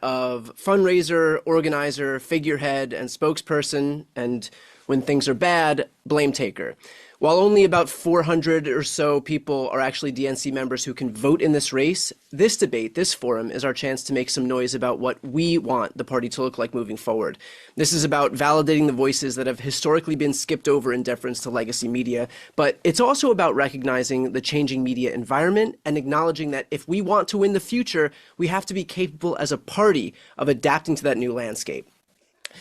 of fundraiser, organizer, figurehead, and spokesperson, and when things are bad, blame taker. While only about 400 or so people are actually DNC members who can vote in this race, this debate, this forum, is our chance to make some noise about what we want the party to look like moving forward. This is about validating the voices that have historically been skipped over in deference to legacy media, but it's also about recognizing the changing media environment and acknowledging that if we want to win the future, we have to be capable as a party of adapting to that new landscape.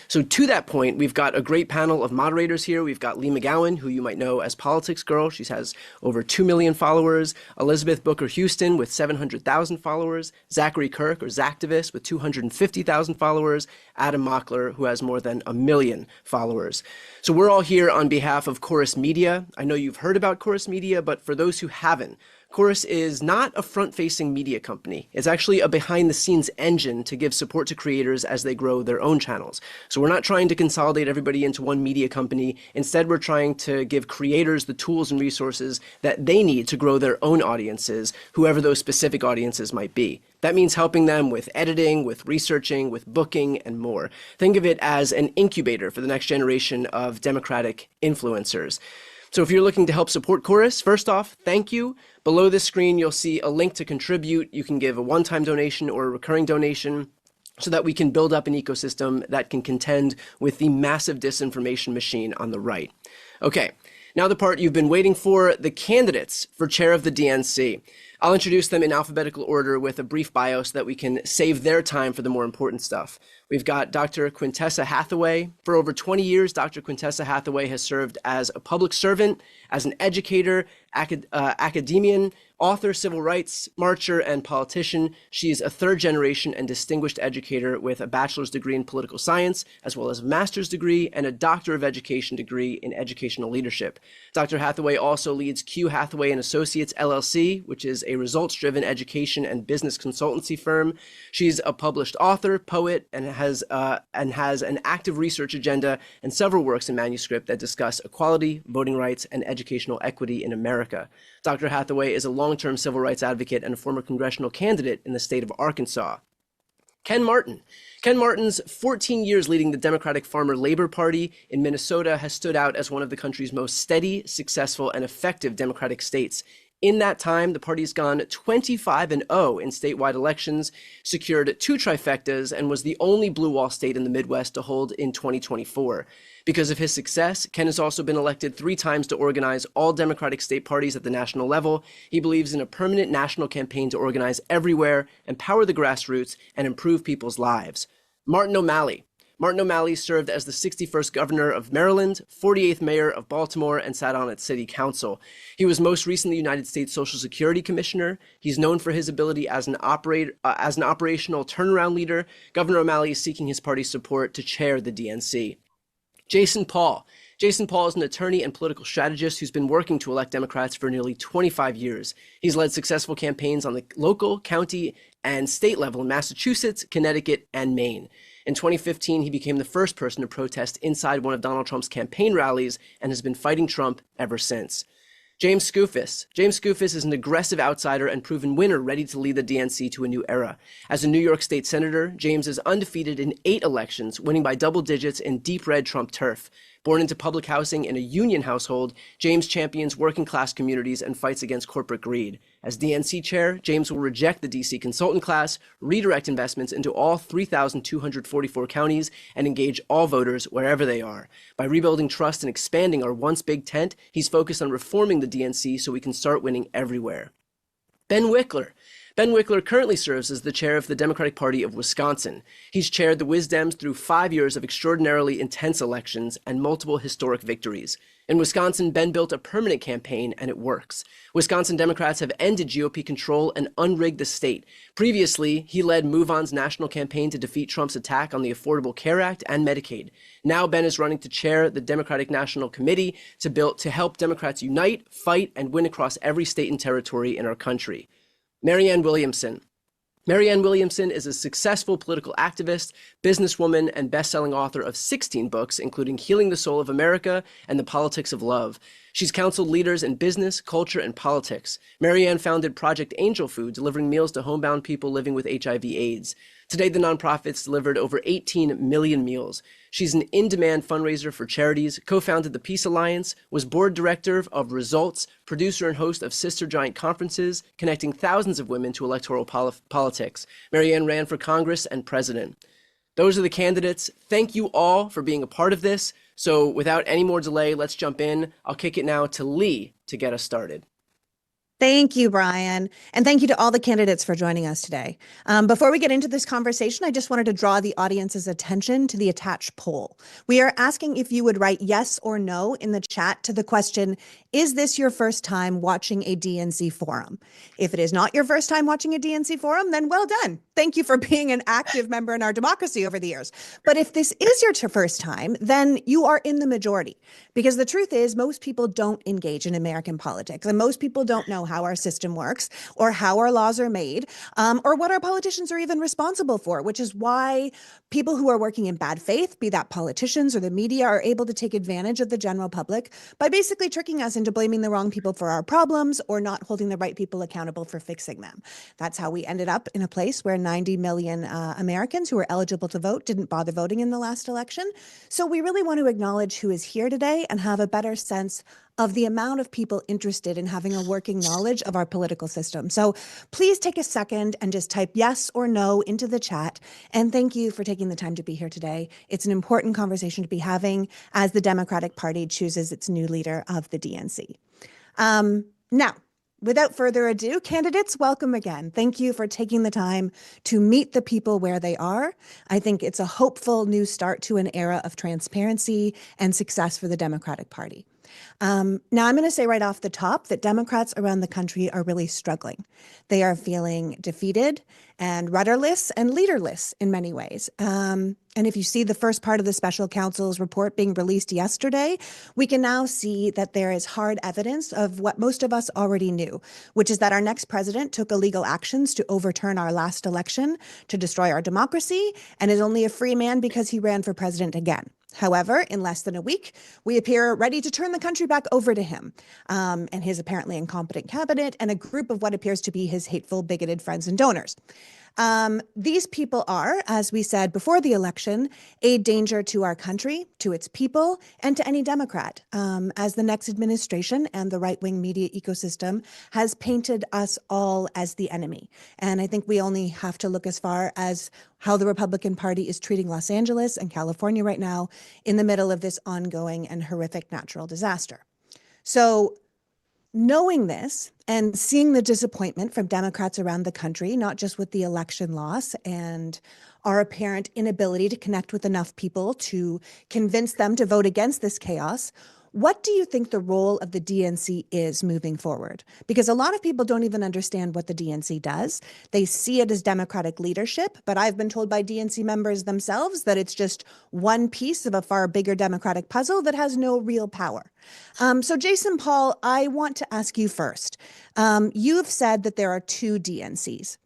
So to that point, we've got a great panel of moderators here. We've got Lee McGowan, who you might know as Politics Girl. She has over 2 million followers. Elizabeth Booker Houston with 700,000 followers. Zachary Kirk, or Zactivist, with 250,000 followers. Adam Mockler, who has more than 1 million followers. So we're all here on behalf of Chorus Media. I know you've heard about Chorus Media, but for those who haven't, Chorus is not a front-facing media company. It's actually a behind-the-scenes engine to give support to creators as they grow their own channels. So we're not trying to consolidate everybody into one media company. Instead, we're trying to give creators the tools and resources that they need to grow their own audiences, whoever those specific audiences might be. That means helping them with editing, with researching, with booking, and more. Think of it as an incubator for the next generation of democratic influencers. So if you're looking to help support Chorus, first off, thank you. Below this screen, you'll see a link to contribute. You can give a one-time donation or a recurring donation so that we can build up an ecosystem that can contend with the massive disinformation machine on the right. Okay, now the part you've been waiting for, the candidates for chair of the DNC. I'll introduce them in alphabetical order with a brief bio so that we can save their time for the more important stuff. We've got Dr. Quintessa Hathaway. For over 20 years, Dr. Quintessa Hathaway has served as a public servant, as an educator, academician, author, civil rights marcher, and politician. She is a third-generation and distinguished educator with a bachelor's degree in political science, as well as a master's degree and a doctor of education degree in educational leadership. Dr. Hathaway also leads Q Hathaway and Associates LLC, which is a results-driven education and business consultancy firm. She's a published author, poet, and has an active research agenda and several works in manuscript that discuss equality, voting rights, and educational equity in America. Dr. Hathaway is a long-term civil rights advocate and a former congressional candidate in the state of Arkansas. Ken Martin. Ken Martin's 14 years leading the Democratic Farmer Labor Party in Minnesota has stood out as one of the country's most steady, successful, and effective Democratic states. In that time, the party's gone 25-0 in statewide elections, secured 2 trifectas, and was the only blue wall state in the Midwest to hold in 2024. Because of his success, Ken has also been elected 3 times to organize all Democratic state parties at the national level. He believes in a permanent national campaign to organize everywhere, empower the grassroots, and improve people's lives. Martin O'Malley. Martin O'Malley served as the 61st governor of Maryland, 48th mayor of Baltimore, and sat on its city council. He was most recently United States Social Security Commissioner. He's known for his ability as an operational turnaround leader. Governor O'Malley is seeking his party's support to chair the DNC. Jason Paul. Jason Paul is an attorney and political strategist who's been working to elect Democrats for nearly 25 years. He's led successful campaigns on the local, county, and state level in Massachusetts, Connecticut, and Maine. In 2015, he became the first person to protest inside one of Donald Trump's campaign rallies and has been fighting Trump ever since. James Skoufis. James Skoufis is an aggressive outsider and proven winner ready to lead the DNC to a new era. As a New York State Senator, James is undefeated in 8 elections, winning by double digits in deep red Trump turf. Born into public housing in a union household, James champions working class communities and fights against corporate greed. As DNC chair, James will reject the DC consultant class, redirect investments into all 3,244 counties, and engage all voters wherever they are. By rebuilding trust and expanding our once big tent, he's focused on reforming the DNC so we can start winning everywhere. Ben Wikler. Ben Wikler currently serves as the chair of the Democratic Party of Wisconsin. He's chaired the WisDems through 5 years of extraordinarily intense elections and multiple historic victories. In Wisconsin, Ben built a permanent campaign, and it works. Wisconsin Democrats have ended GOP control and unrigged the state. Previously, he led MoveOn's national campaign to defeat Trump's attack on the Affordable Care Act and Medicaid. Now Ben is running to chair the Democratic National Committee to help Democrats unite, fight, and win across every state and territory in our country. Marianne Williamson. Marianne Williamson is a successful political activist, businesswoman, and best-selling author of 16 books, including Healing the Soul of America and The Politics of Love. She's counseled leaders in business, culture, and politics. Marianne founded Project Angel Food, delivering meals to homebound people living with HIV/AIDS. Today, the nonprofit's delivered over 18 million meals. She's an in-demand fundraiser for charities, co-founded the Peace Alliance, was board director of Results, producer and host of Sister Giant conferences, connecting thousands of women to electoral politics. Marianne ran for Congress and president. Those are the candidates. Thank you all for being a part of this. So without any more delay, let's jump in. I'll kick it now to Lee to get us started. Thank you, Brian. And thank you to all the candidates for joining us today. Before we get into this conversation, I just wanted to draw the audience's attention to the attached poll. We are asking if you would write yes or no in the chat to the question, is this your first time watching a DNC forum? If it is not your first time watching a DNC forum, then well done. Thank you for being an active member in our democracy over the years. But if this is your first time, then you are in the majority. Because the truth is, most people don't engage in American politics, and most people don't know how our system works or how our laws are made, or what our politicians are even responsible for, which is why people who are working in bad faith, be that politicians or the media, are able to take advantage of the general public by basically tricking us into blaming the wrong people for our problems or not holding the right people accountable for fixing them. That's how we ended up in a place where 90 million Americans who were eligible to vote didn't bother voting in the last election. So we really want to acknowledge who is here today and have a better sense of the amount of people interested in having a working knowledge of our political system. So please take a second and just type yes or no into the chat. And thank you for taking the time to be here today. It's an important conversation to be having as the Democratic Party chooses its new leader of the DNC. Now, without further ado, candidates, welcome again. Thank you for taking the time to meet the people where they are. I think it's a hopeful new start to an era of transparency and success for the Democratic Party. Now, I'm going to say right off the top that Democrats around the country are really struggling. They are feeling defeated and rudderless and leaderless in many ways. And if you see the first part of the special counsel's report being released yesterday, we can now see that there is hard evidence of what most of us already knew, which is that our next president took illegal actions to overturn our last election, to destroy our democracy, and is only a free man because he ran for president again. However, in less than a week, we appear ready to turn the country back over to him and his apparently incompetent cabinet and a group of what appears to be his hateful, bigoted friends and donors. These people are, as we said before the election, a danger to our country, to its people, and to any Democrat, as the next administration and the right-wing media ecosystem has painted us all as the enemy. And I think we only have to look as far as how the Republican Party is treating Los Angeles and California right now in the middle of this ongoing and horrific natural disaster. So knowing this and seeing the disappointment from Democrats around the country, not just with the election loss and our apparent inability to connect with enough people to convince them to vote against this chaos, what do you think the role of the DNC is moving forward? Because a lot of people don't even understand what the DNC does. They see it as Democratic leadership, but I've been told by DNC members themselves that it's just one piece of a far bigger Democratic puzzle that has no real power. So Jason Paul, I want to ask you first. You've said that there are two DNCs.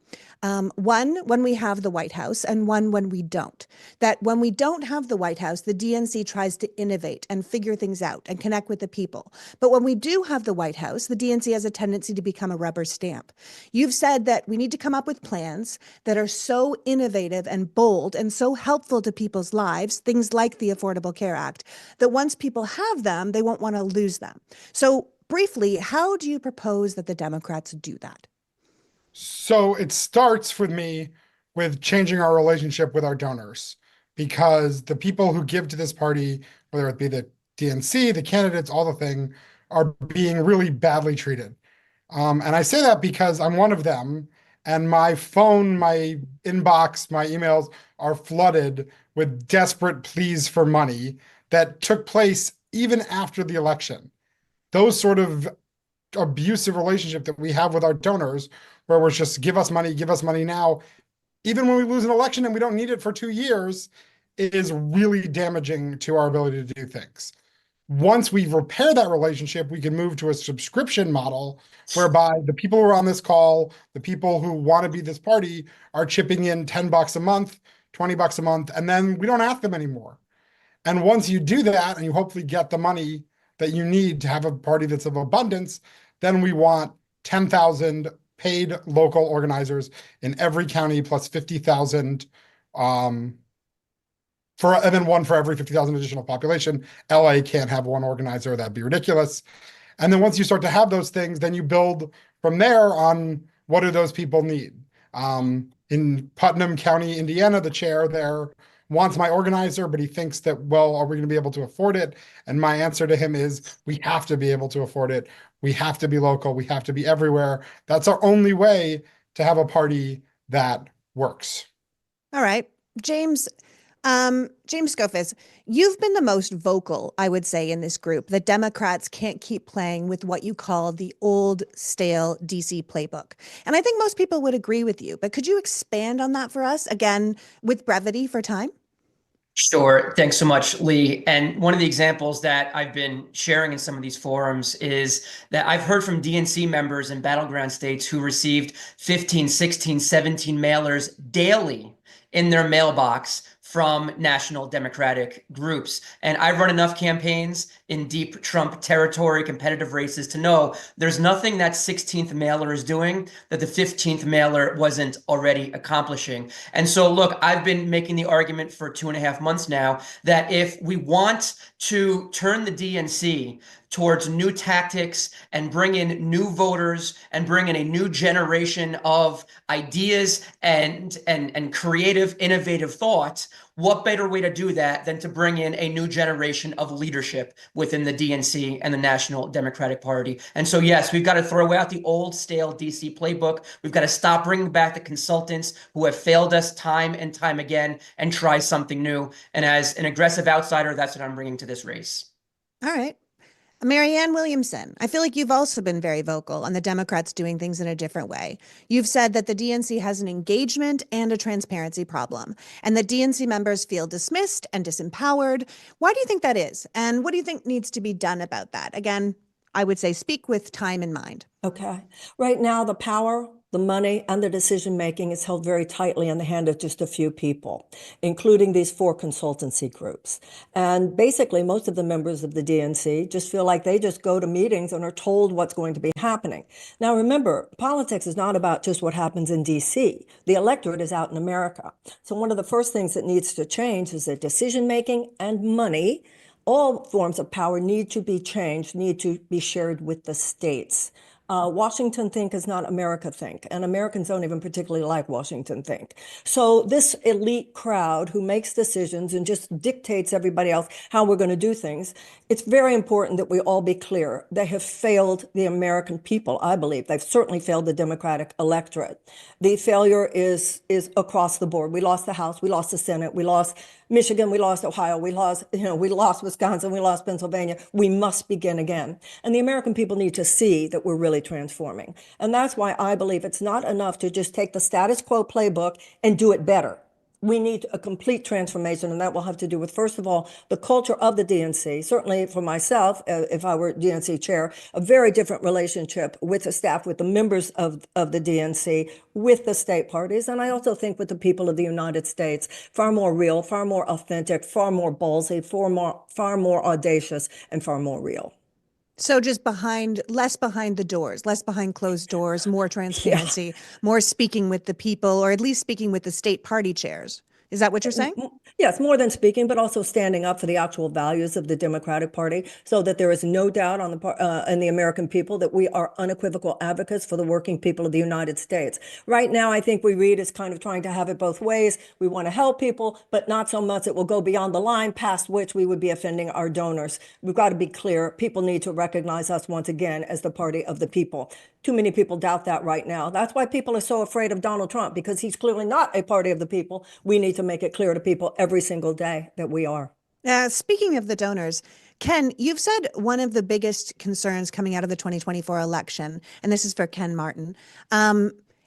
One when we have the White House and one when we don't. That when we don't have the White House, the DNC tries to innovate and figure things out and connect with the people. But when we do have the White House, the DNC has a tendency to become a rubber stamp. You've said that we need to come up with plans that are so innovative and bold and so helpful to people's lives, things like the Affordable Care Act, that once people have them, they won't want to lose them. So briefly, how do you propose that the Democrats do that? So it starts with me with changing our relationship with our donors, because the people who give to this party, whether it be the DNC, the candidates, all the thing, are being really badly treated. And I say that because I'm one of them, and my phone, my inbox, my emails are flooded with desperate pleas for money that took place even after the election. Those sort of abusive relationship that we have with our donors, where we're just give us money now, even when we lose an election and we don't need it for 2 years, is really damaging to our ability to do things. Once we repair that relationship, we can move to a subscription model whereby the people who are on this call, the people who want to be this party, are chipping in $10 a month, $20 a month, and then we don't ask them anymore. And once you do that and you hopefully get the money that you need to have a party that's of abundance, then we want 10,000 paid local organizers in every county plus 50,000 and then one for every 50,000 additional population. LA can't have one organizer. That'd be ridiculous. And then once you start to have those things, then you build from there on what do those people need. In Putnam County, Indiana, the chair there wants my organizer, but he thinks that, well, are we going to be able to afford it? And my answer to him is, we have to be able to afford it. We have to be local. We have to be everywhere. That's our only way to have a party that works. All right. James Skoufis, you've been the most vocal, I would say, in this group that Democrats can't keep playing with what you call the old, stale DC playbook. And I think most people would agree with you, but could you expand on that for us, again, with brevity for time? Sure. Thanks so much, Lee. And one of the examples that I've been sharing in some of these forums is that I've heard from DNC members in battleground states who received 15, 16, 17 mailers daily in their mailbox from national Democratic groups. And I've run enough campaigns in deep Trump territory, competitive races, to know there's nothing that 16th mailer is doing that the 15th mailer wasn't already accomplishing. And so, look, I've been making the argument for 2.5 months now that if we want to turn the DNC towards new tactics and bring in new voters and bring in a new generation of ideas and creative, innovative thought, what better way to do that than to bring in a new generation of leadership within the DNC and the National Democratic Party? And so, yes, we've got to throw out the old, stale DC playbook. We've got to stop bringing back the consultants who have failed us time and time again and try something new. And as an aggressive outsider, that's what I'm bringing to this race. All right. Marianne Williamson, I feel like you've also been very vocal on the Democrats doing things in a different way. You've said that the DNC has an engagement and a transparency problem, and that DNC members feel dismissed and disempowered. Why do you think that is? And what do you think needs to be done about that? Again, I would say speak with time in mind. Okay. Right now, the power, the money, and the decision-making is held very tightly in the hand of just a few people, including these 4 consultancy groups. And basically, most of the members of the DNC just feel like they just go to meetings and are told what's going to be happening. Now, remember, politics is not about just what happens in DC. The electorate is out in America. So one of the first things that needs to change is that decision-making and money, all forms of power, need to be changed, need to be shared with the states. Washington think is not America think, and Americans don't even particularly like Washington think. So this elite crowd who makes decisions and just dictates everybody else how we're going to do things, it's very important that we all be clear. They have failed the American people, I believe. They've certainly failed the Democratic electorate. The failure is across the board. We lost the House, we lost the Senate, we lost Michigan, we lost Ohio, we lost Wisconsin, we lost Pennsylvania. We must begin again. And the American people need to see that we're really transforming. And that's why I believe it's not enough to just take the status quo playbook and do it better. We need a complete transformation, and that will have to do with, first of all, the culture of the DNC. Certainly for myself, if I were DNC chair, a very different relationship with the staff, with the members of the DNC, with the state parties, and I also think with the people of the United States, far more real, far more authentic, far more ballsy, far more audacious, and far more real. So just less behind the doors, less behind closed doors, more transparency, more speaking with the people, or at least speaking with the state party chairs. Is that what you're saying? Yes, more than speaking, but also standing up for the actual values of the Democratic Party, so that there is no doubt on in the American people that we are unequivocal advocates for the working people of the United States. Right now, I think we read as kind of trying to have it both ways. We want to help people, but not so much it will go beyond the line past which we would be offending our donors. We've got to be clear. People need to recognize us once again as the party of the people. Too many people doubt that right now. That's why people are so afraid of Donald Trump, because he's clearly not a party of the people. We need to make it clear to people every single day that we are. Speaking of the donors, Ken, you've said one of the biggest concerns coming out of the 2024 election, and this is for Ken Martin,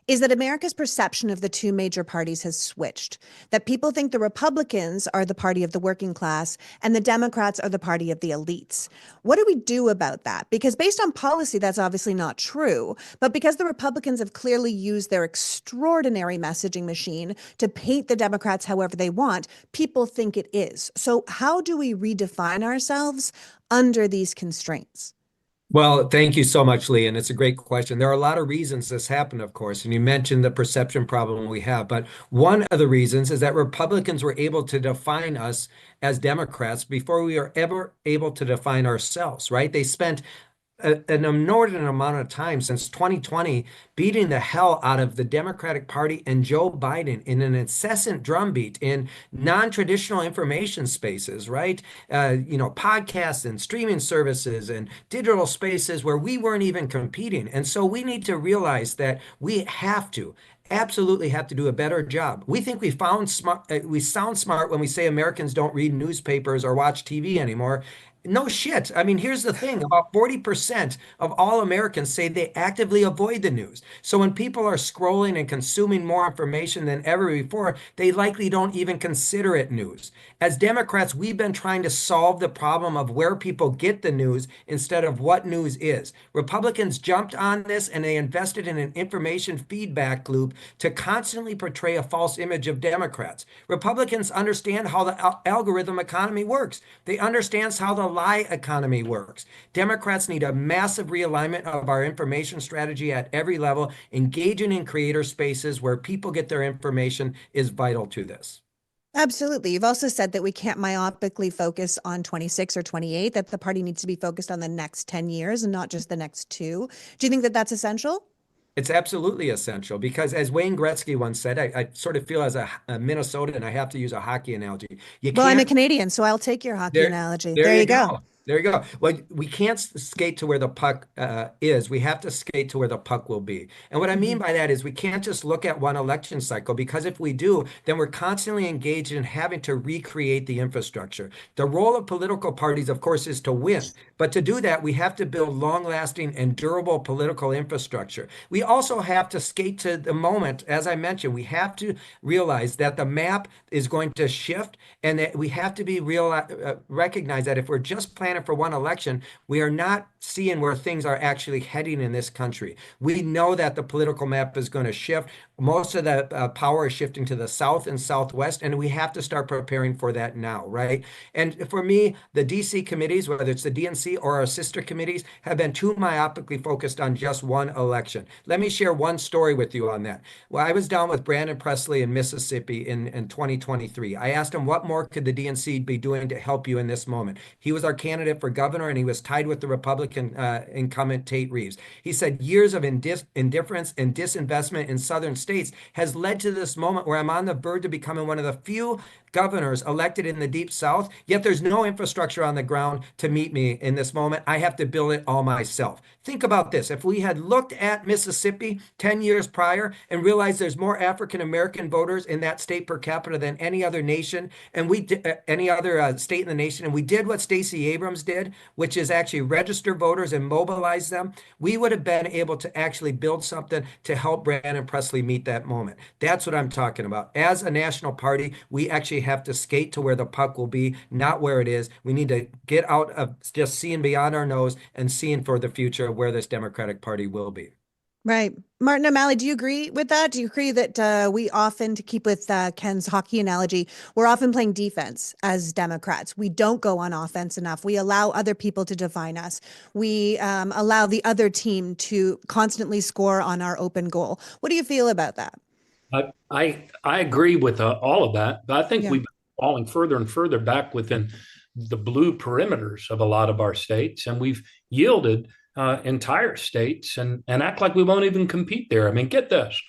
is that America's perception of the two major parties has switched, that people think the Republicans are the party of the working class and the Democrats are the party of the elites. What do we do about that? Because based on policy, that's obviously not true. But because the Republicans have clearly used their extraordinary messaging machine to paint the Democrats however they want, people think it is. So how do we redefine ourselves under these constraints? Well, thank you so much, Lee, and it's a great question. There are a lot of reasons this happened, of course, and you mentioned the perception problem we have, but one of the reasons is that Republicans were able to define us as Democrats before we were ever able to define ourselves, right? They spent an inordinate amount of time since 2020 beating the hell out of the Democratic Party and Joe Biden in an incessant drumbeat in non-traditional information spaces, right? Podcasts and streaming services and digital spaces where we weren't even competing. And so we need to realize that we absolutely have to do a better job. We think we sound smart when we say Americans don't read newspapers or watch TV anymore. No shit. I mean, here's the thing. About 40% of all Americans say they actively avoid the news. So when people are scrolling and consuming more information than ever before, they likely don't even consider it news. As Democrats, we've been trying to solve the problem of where people get the news instead of what news is. Republicans jumped on this and they invested in an information feedback loop to constantly portray a false image of Democrats. Republicans understand how the algorithm economy works. They understand how the lie economy works. Democrats need a massive realignment of our information strategy at every level. Engaging in creator spaces where people get their information is vital to this. Absolutely. You've also said that we can't myopically focus on 26 or 28, that the party needs to be focused on the next 10 years and not just the next 2. Do you think that that's essential? It's absolutely essential because, as Wayne Gretzky once said, I sort of feel as a Minnesotan, I have to use a hockey analogy. Well, I'm a Canadian, so I'll take your hockey analogy. There you go. There you go. Well, we can't skate to where the puck is. We have to skate to where the puck will be. And what I mean by that is we can't just look at one election cycle, because if we do, then we're constantly engaged in having to recreate the infrastructure. The role of political parties, of course, is to win. But to do that, we have to build long-lasting and durable political infrastructure. We also have to skate to the moment. As I mentioned, we have to realize that the map is going to shift and that we have to be recognize that if we're just planning for one election, we are not seeing where things are actually heading in this country. We know that the political map is going to shift. Most of the power is shifting to the South and Southwest, and we have to start preparing for that now, right? And for me, the DC committees, whether it's the DNC or our sister committees, have been too myopically focused on just one election. Let me share one story with you on that. Well, I was down with Brandon Presley in Mississippi in 2023. I asked him, what more could the DNC be doing to help you in this moment? He was our candidate for governor, and he was tied with the Republican incumbent Tate Reeves. He said years of indifference and disinvestment in southern states has led to this moment where I'm on the verge of becoming one of the few governors elected in the Deep South, yet there's no infrastructure on the ground to meet me in this moment. I have to build it all myself. Think about this. If we had looked at Mississippi 10 years prior and realized there's more African-American voters in that state per capita than any other nation, and any other state in the nation, and we did what Stacey Abrams did, which is actually register voters and mobilize them, we would have been able to actually build something to help Brandon Presley meet that moment. That's what I'm talking about. As a national party, we actually have to skate to where the puck will be, not where it is. We need to get out of just seeing beyond our nose and seeing for the future of where this Democratic Party will be. Right. Martin O'Malley, do you agree with that? Do you agree that we often, to keep with Ken's hockey analogy, we're often playing defense as Democrats? We don't go on offense enough. We allow other people to define us. We allow the other team to constantly score on our open goal. What do you feel about that? I agree with all of that, but I think we've been falling further and further back within the blue perimeters of a lot of our states, and we've yielded entire states and act like we won't even compete there. I mean, get this.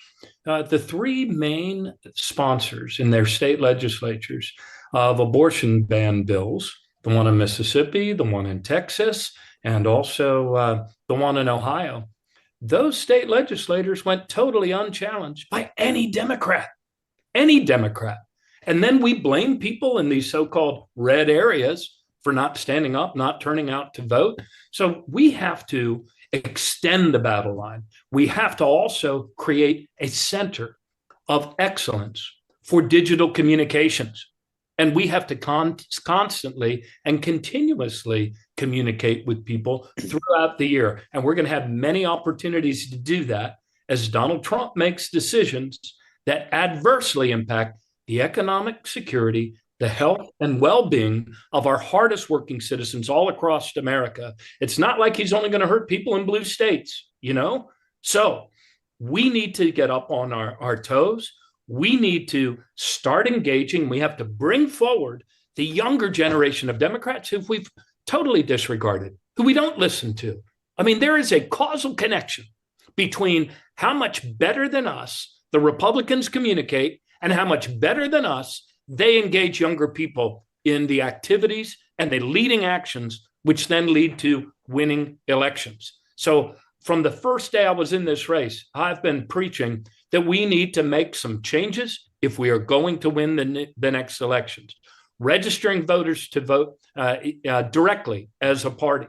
The 3 main sponsors in their state legislatures of abortion ban bills, the one in Mississippi, the one in Texas, and also the one in Ohio, those state legislators went totally unchallenged by any Democrat. And then we blame people in these so-called red areas for not standing up, not turning out to vote. So we have to extend the battle line. We have to also create a center of excellence for digital communications. And we have to constantly and continuously communicate with people throughout the year. And we're going to have many opportunities to do that as Donald Trump makes decisions that adversely impact the economic security, the health and well-being of our hardest working citizens all across America. It's not like he's only going to hurt people in blue states, you know? So we need to get up on our toes. We need to start engaging. We have to bring forward the younger generation of Democrats who we've totally disregarded, who we don't listen to. I mean, there is a causal connection between how much better than us the Republicans communicate and how much better than us they engage younger people in the activities and the leading actions, which then lead to winning elections. So from the first day I was in this race, I've been preaching that we need to make some changes if we are going to win the next elections. Registering voters to vote directly as a party,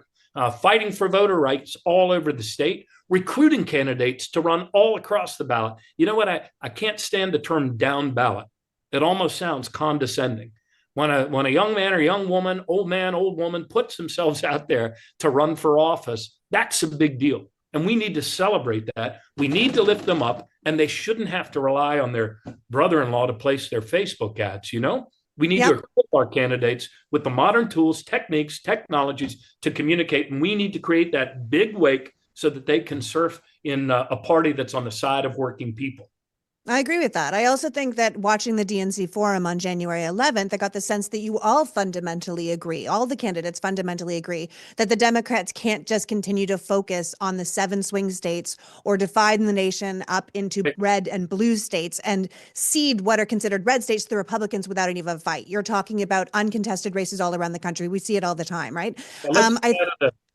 fighting for voter rights all over the state, recruiting candidates to run all across the ballot. You know what? I can't stand the term down ballot. It almost sounds condescending. When a young man or young woman, old man, old woman puts themselves out there to run for office, that's a big deal. And we need to celebrate that. We need to lift them up, and they shouldn't have to rely on their brother-in-law to place their Facebook ads, you know? We need to equip our candidates with the modern tools, techniques, technologies to communicate, and we need to create that big wake so that they can surf in a party that's on the side of working people. I agree with that. I also think that watching the DNC forum on January 11th, I got the sense that you all fundamentally agree, all the candidates fundamentally agree that the Democrats can't just continue to focus on the 7 swing states or divide the nation up into red and blue states and cede what are considered red states to the Republicans without any of a fight. You're talking about uncontested races all around the country. We see it all the time, right? Well,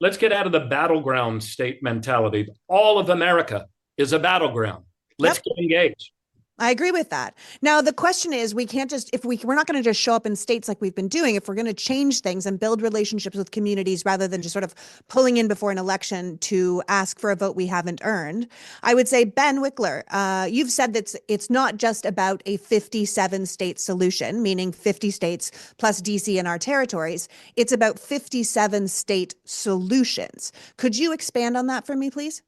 let's get out of the battleground state mentality. All of America is a battleground. Let's get engaged. I agree with that. Now, the question is, we can't just, we're not going to just show up in states like we've been doing. If we're going to change things and build relationships with communities rather than just sort of pulling in before an election to ask for a vote we haven't earned, I would say, Ben Wikler, you've said that it's not just about a 57 state solution, meaning 50 states plus DC and our territories. It's about 57 state solutions. Could you expand on that for me, please?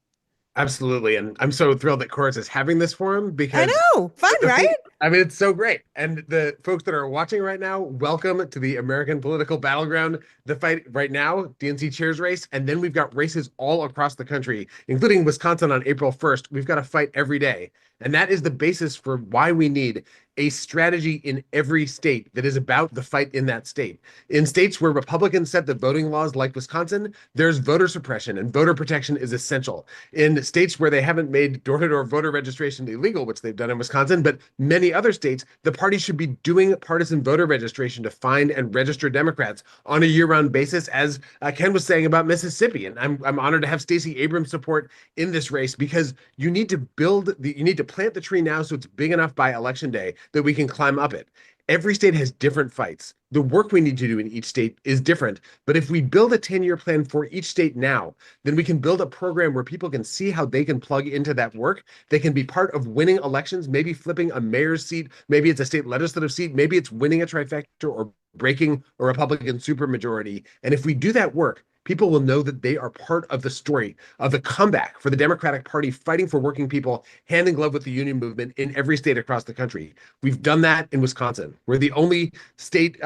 Absolutely. And I'm so thrilled that Chorus is having this forum because I know, fun, right? I mean, it's so great. And the folks that are watching right now, welcome to the American political battleground. The fight right now, DNC Chair's race. And then we've got races all across the country, including Wisconsin on April 1st. We've got to fight every day. And that is the basis for why we need a strategy in every state that is about the fight in that state. In states where Republicans set the voting laws like Wisconsin, there's voter suppression and voter protection is essential. In states where they haven't made door-to-door voter registration illegal, which they've done in Wisconsin, but many other states, the party should be doing partisan voter registration to find and register Democrats on a year-round basis, as Ken was saying about Mississippi. And I'm honored to have Stacey Abrams' support in this race because you need to plant the tree now so it's big enough by election day that we can climb up it. Every state has different fights. The work we need to do in each state is different. But if we build a 10-year plan for each state now, then we can build a program where people can see how they can plug into that work. They can be part of winning elections, maybe flipping a mayor's seat. Maybe it's a state legislative seat. Maybe it's winning a trifecta or breaking a Republican supermajority. And if we do that work, people will know that they are part of the story of the comeback for the Democratic Party fighting for working people hand in glove with the union movement in every state across the country. We've done that in Wisconsin. We're the only state,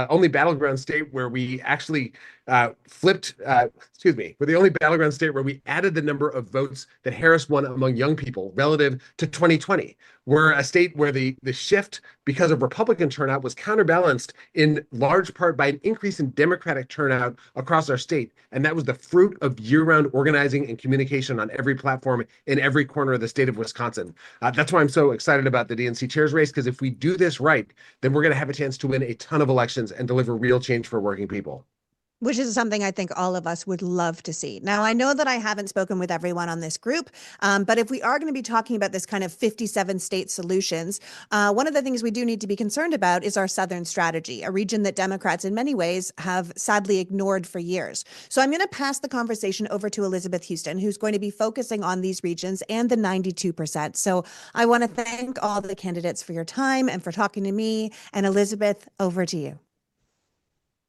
only battleground state where we actually we're the only battleground state where we added the number of votes that Harris won among young people relative to 2020. We're a state where the shift because of Republican turnout was counterbalanced in large part by an increase in Democratic turnout across our state. And that was the fruit of year-round organizing and communication on every platform in every corner of the state of Wisconsin. That's why I'm so excited about the DNC Chair's race, because if we do this right, then we're going to have a chance to win a ton of elections and deliver real change for working people. Which is something I think all of us would love to see. Now, I know that I haven't spoken with everyone on this group, but if we are going to be talking about this kind of 57 state solutions, one of the things we do need to be concerned about is our Southern strategy, a region that Democrats in many ways have sadly ignored for years. So I'm going to pass the conversation over to Elizabeth Houston, who's going to be focusing on these regions and the 92%. So I want to thank all the candidates for your time and for talking to me. And Elizabeth, over to you.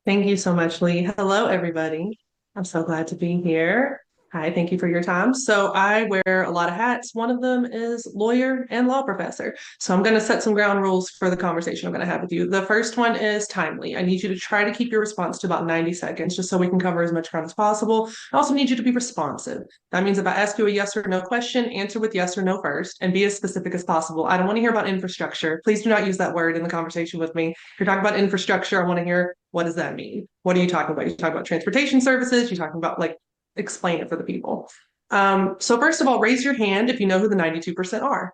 Thank you so much, Lee. Hello, everybody. I'm so glad to be here. Hi, thank you for your time. So I wear a lot of hats. One of them is lawyer and law professor. So I'm going to set some ground rules for the conversation I'm going to have with you. The first one is timely. I need you to try to keep your response to about 90 seconds, just so we can cover as much ground as possible. I also need you to be responsive. That means if I ask you a yes or no question, answer with yes or no first, and be as specific as possible. I don't want to hear about infrastructure. Please do not use that word in the conversation with me. If you're talking about infrastructure, I want to hear, what does that mean? What are you talking about? You're talking about transportation services? You're talking about, like, explain it for the people. So first of all, raise your hand if you know who the 92% are.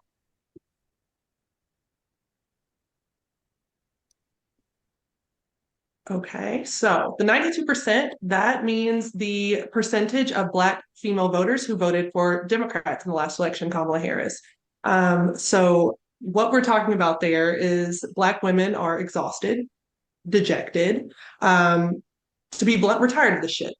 Okay, so the 92%, that means the percentage of Black female voters who voted for Democrats in the last election, Kamala Harris. So what we're talking about there is Black women are exhausted, dejected. To be blunt, we're tired of this shit.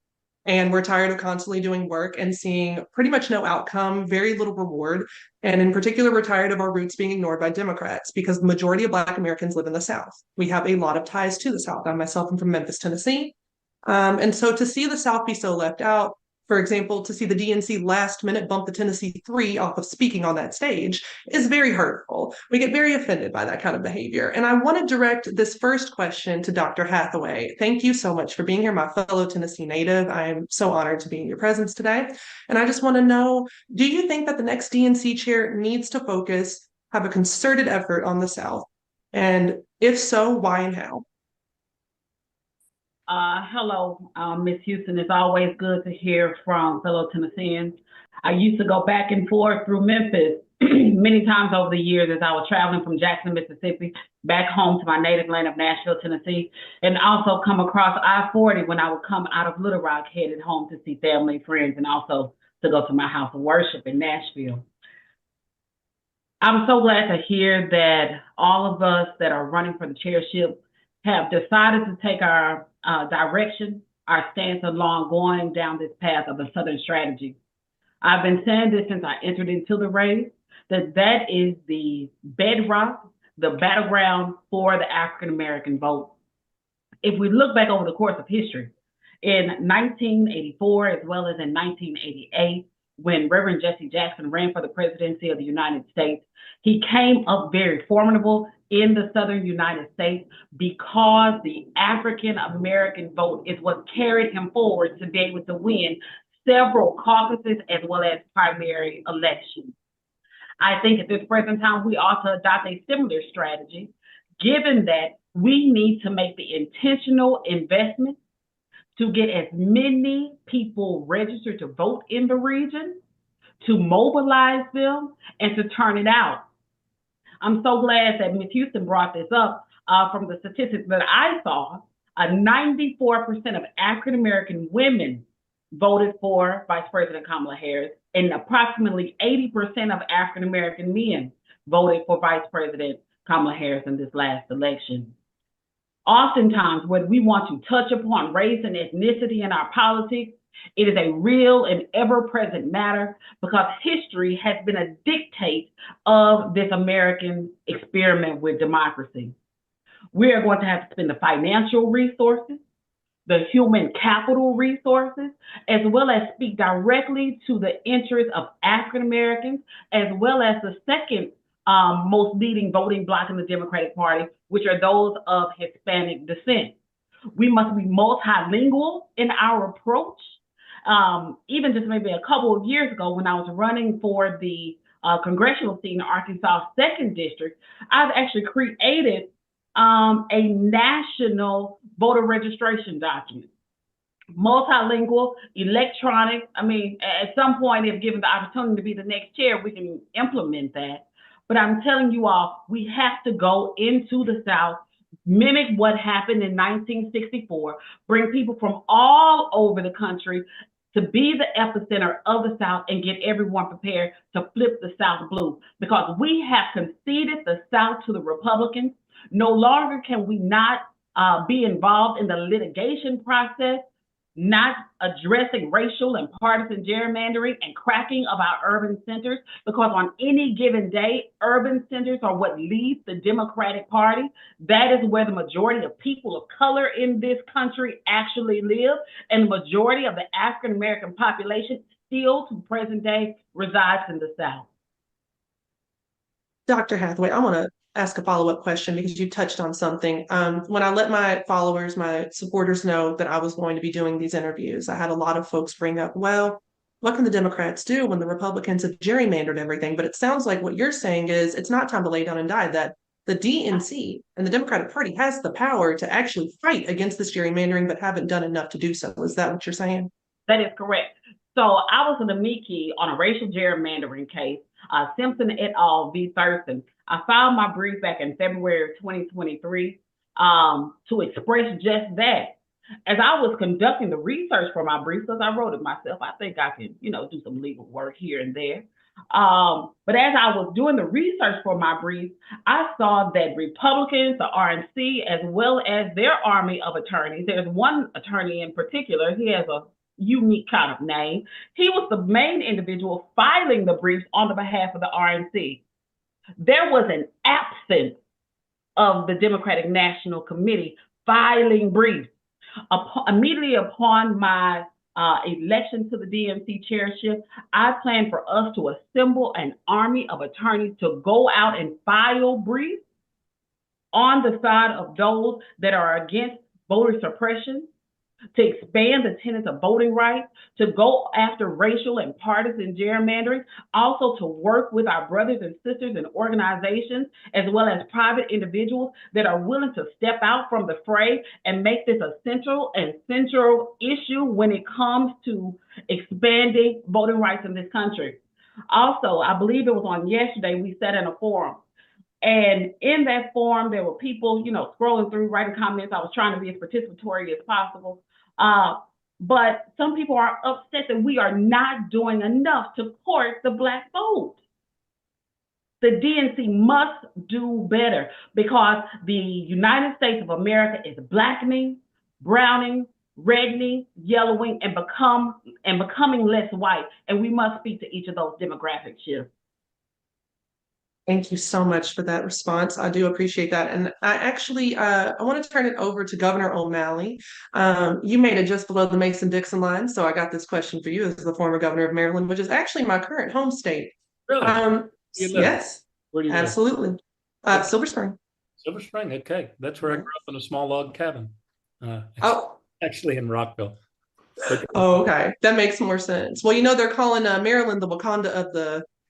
And we're tired of constantly doing work and seeing pretty much no outcome, very little reward. And in particular, we're tired of our roots being ignored by Democrats because the majority of Black Americans live in the South. We have a lot of ties to the South. I myself am from Memphis, Tennessee. And so to see the South be so left out, for example, to see the DNC last minute bump the Tennessee 3 off of speaking on that stage is very hurtful. We get very offended by that kind of behavior. And I want to direct this first question to Dr. Hathaway. Thank you so much for being here, my fellow Tennessee native. I am so honored to be in your presence today. And I just want to know, do you think that the next DNC chair needs to focus, have a concerted effort on the South? And if so, why and how? Hello, Ms. Houston. It's always good to hear from fellow Tennesseans. I used to go back and forth through Memphis many times over the years as I was traveling from Jackson, Mississippi, back home to my native land of Nashville, Tennessee, and also come across I-40 when I would come out of Little Rock, headed home to see family, friends, and also to go to my house of worship in Nashville. I'm so glad to hear that all of us that are running for the chairship have decided to take our direction, our stance along going down this path of a Southern strategy. I've been saying this since I entered into the race, that is the bedrock, the battleground for the African-American vote. If we look back over the course of history, in 1984, as well as in 1988, when Reverend Jesse Jackson ran for the presidency of the United States, he came up very formidable in the Southern United States because the African-American vote is what carried him forward to be able to win several caucuses as well as primary elections. I think at this present time, we ought to adopt a similar strategy, given that we need to make the intentional investment to get as many people registered to vote in the region, to mobilize them, and to turn it out. I'm so glad that Ms. Houston brought this up. From the statistics that I saw, 94% of African-American women voted for Vice President Kamala Harris, and approximately 80% of African-American men voted for Vice President Kamala Harris in this last election. Oftentimes, when we want to touch upon race and ethnicity in our politics, it is a real and ever-present matter because history has been a dictate of this American experiment with democracy. We are going to have to spend the financial resources, the human capital resources, as well as speak directly to the interests of African Americans, as well as the second most leading voting bloc in the Democratic Party, which are those of Hispanic descent. We must be multilingual in our approach. Even just maybe a couple of years ago when I was running for the congressional seat in Arkansas 2nd District, I've actually created a national voter registration document. Multilingual, electronic. I mean, at some point, if given the opportunity to be the next chair, we can implement that. But I'm telling you all, we have to go into the South. mimic what happened in 1964, bring people from all over the country to be the epicenter of the South and get everyone prepared to flip the South blue, because we have conceded the South to the Republicans. No longer can we not be involved in the litigation process, not addressing racial and partisan gerrymandering and cracking of our urban centers, because on any given day, urban centers are what leads the Democratic Party. That is where the majority of people of color in this country actually live, and the majority of the African American population still to present day resides in the South. Dr. Hathaway, I want to ask a follow-up question because you touched on something. When I let my followers, my supporters know that I was going to be doing these interviews, I had a lot of folks bring up, well, what can the Democrats do when the Republicans have gerrymandered everything? But it sounds like what you're saying is it's not time to lay down and die, that the DNC and the Democratic Party has the power to actually fight against this gerrymandering, but haven't done enough to do so. Is that what you're saying? That is correct. So I was an amici on a racial gerrymandering case, Simpson et al. V. Thurston. I filed my brief back in February of 2023 to express just that. As I was conducting the research for my brief, because I wrote it myself, I think I can, do some legal work here and there. But as I was doing the research for my brief, I saw that Republicans, the RNC, as well as their army of attorneys, there's one attorney in particular, he has a unique kind of name. He was the main individual filing the briefs on the behalf of the RNC. There was an absence of the Democratic National Committee filing briefs. Immediately upon my election to the DNC chairship, I planned for us to assemble an army of attorneys to go out and file briefs on the side of those that are against voter suppression, to expand the tenets of voting rights, to go after racial and partisan gerrymandering, also to work with our brothers and sisters in organizations, as well as private individuals that are willing to step out from the fray and make this a central issue when it comes to expanding voting rights in this country. Also, I believe it was on yesterday, we sat in a forum. And in that forum, there were people, scrolling through, writing comments. I was trying to be as participatory as possible. But some people are upset that we are not doing enough to court the Black vote. The DNC must do better, because the United States of America is blackening, browning, reddening, yellowing, and becoming less white. And we must speak to each of those demographic shifts. Thank you so much for that response. I do appreciate that. And I actually, I want to turn it over to Governor O'Malley. You made it just below the Mason-Dixon line. So I got this question for you as the former governor of Maryland, which is actually my current home state. Really? Yes, Where do you absolutely. Silver Spring. Silver Spring, okay. That's where I grew up in a small log cabin. Actually in Rockville. Oh, okay. That makes more sense. Well, they're calling Maryland the Wakanda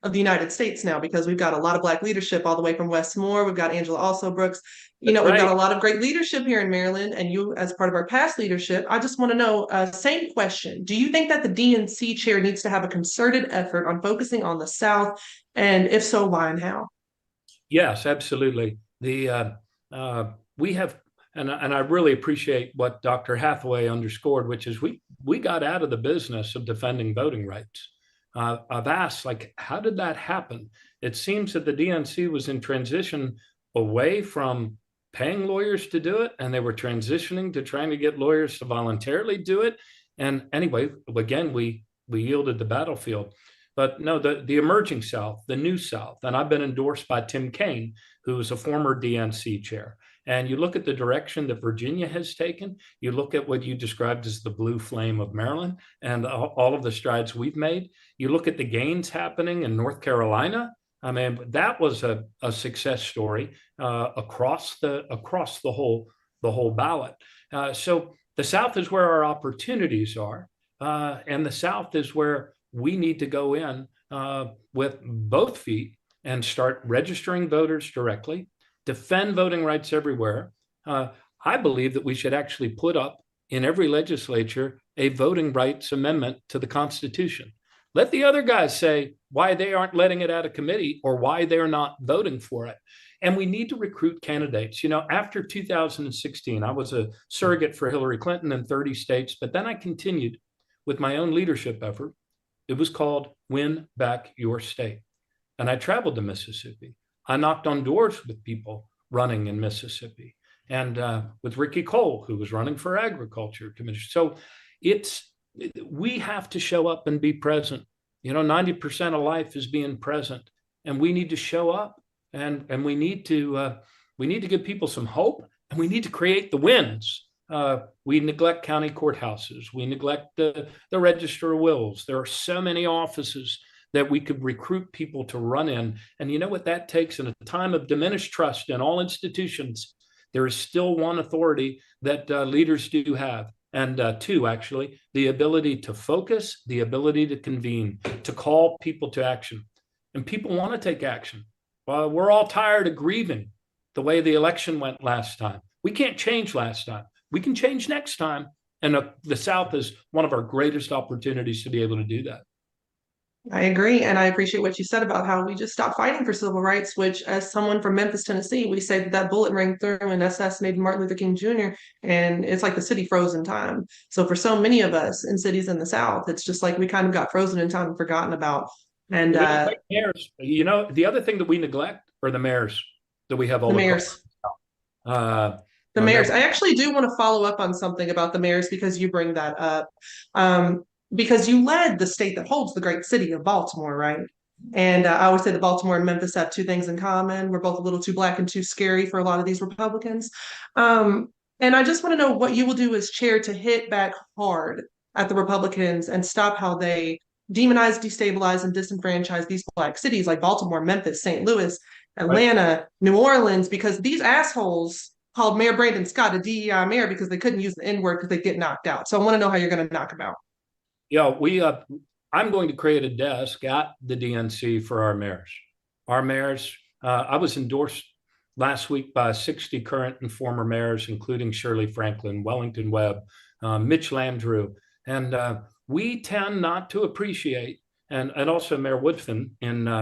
of the United States now, because we've got a lot of Black leadership all the way from West Moore. We've got Angela Also Brooks. We've got a lot of great leadership here in Maryland, and you as part of our past leadership. I just want to know, same question. Do you think that the DNC chair needs to have a concerted effort on focusing on the South? And if so, why and how? Yes, absolutely. We have, and I really appreciate what Dr. Hathaway underscored, which is we got out of the business of defending voting rights. I've asked, how did that happen? It seems that the DNC was in transition away from paying lawyers to do it, and they were transitioning to trying to get lawyers to voluntarily do it. And anyway, again, we yielded the battlefield. But no, the emerging South, the new South, and I've been endorsed by Tim Kaine, who is a former DNC chair. And you look at the direction that Virginia has taken, you look at what you described as the blue flame of Maryland and all of the strides we've made. You look at the gains happening in North Carolina. I mean, that was a success story across the whole ballot. So the South is where our opportunities are. And the South is where we need to go in with both feet and start registering voters directly, defend voting rights everywhere. I believe that we should actually put up in every legislature a voting rights amendment to the Constitution. Let the other guys say, why they aren't letting it out of committee or why they're not voting for it. And we need to recruit candidates. You know, after 2016, I was a surrogate for Hillary Clinton in 30 states, but then I continued with my own leadership effort. It was called Win Back Your State. And I traveled to Mississippi. I knocked on doors with people running in Mississippi, and with Ricky Cole, who was running for agriculture commission. So we have to show up and be present. You know, 90% of life is being present, and we need to show up, and we need to give people some hope, and we need to create the wins. We neglect county courthouses. We neglect the register of wills. There are so many offices that we could recruit people to run in. And you know what that takes? In a time of diminished trust in all institutions, there is still one authority that leaders do have, and two, actually, the ability to focus, the ability to convene, to call people to action. And people want to take action. We're all tired of grieving the way the election went last time. We can't change last time. We can change next time. And the South is one of our greatest opportunities to be able to do that. I agree. And I appreciate what you said about how we just stopped fighting for civil rights, which, as someone from Memphis, Tennessee, we say that bullet rang through and assassinated Martin Luther King Jr. And it's like the city froze in time. So for so many of us in cities in the South, it's just like we kind of got frozen in time and forgotten about. And mayors, you know, the other thing that we neglect are the mayors that we have all the mayors. The mayors. I actually do want to follow up on something about the mayors because you bring that up. Because you led the state that holds the great city of Baltimore, right? And I always say that Baltimore and Memphis have two things in common. We're both a little too black and too scary for a lot of these Republicans. And I just want to know what you will do as chair to hit back hard at the Republicans and stop how they demonize, destabilize, and disenfranchise these black cities like Baltimore, Memphis, St. Louis, Atlanta, New Orleans, because these assholes called Mayor Brandon Scott a DEI mayor because they couldn't use the N-word because they get knocked out. So I want to know how you're going to knock him out. Yeah, I'm going to create a desk at the DNC for our mayors. Our mayors, I was endorsed last week by 60 current and former mayors, including Shirley Franklin, Wellington Webb, Mitch Landrieu. And we tend not to appreciate, and also Mayor Woodfin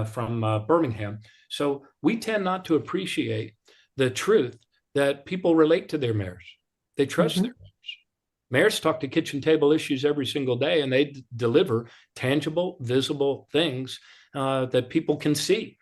from Birmingham. So we tend not to appreciate the truth that people relate to their mayors. They trust their mayors. Mayors talk to kitchen table issues every single day, and they deliver tangible, visible things that people can see.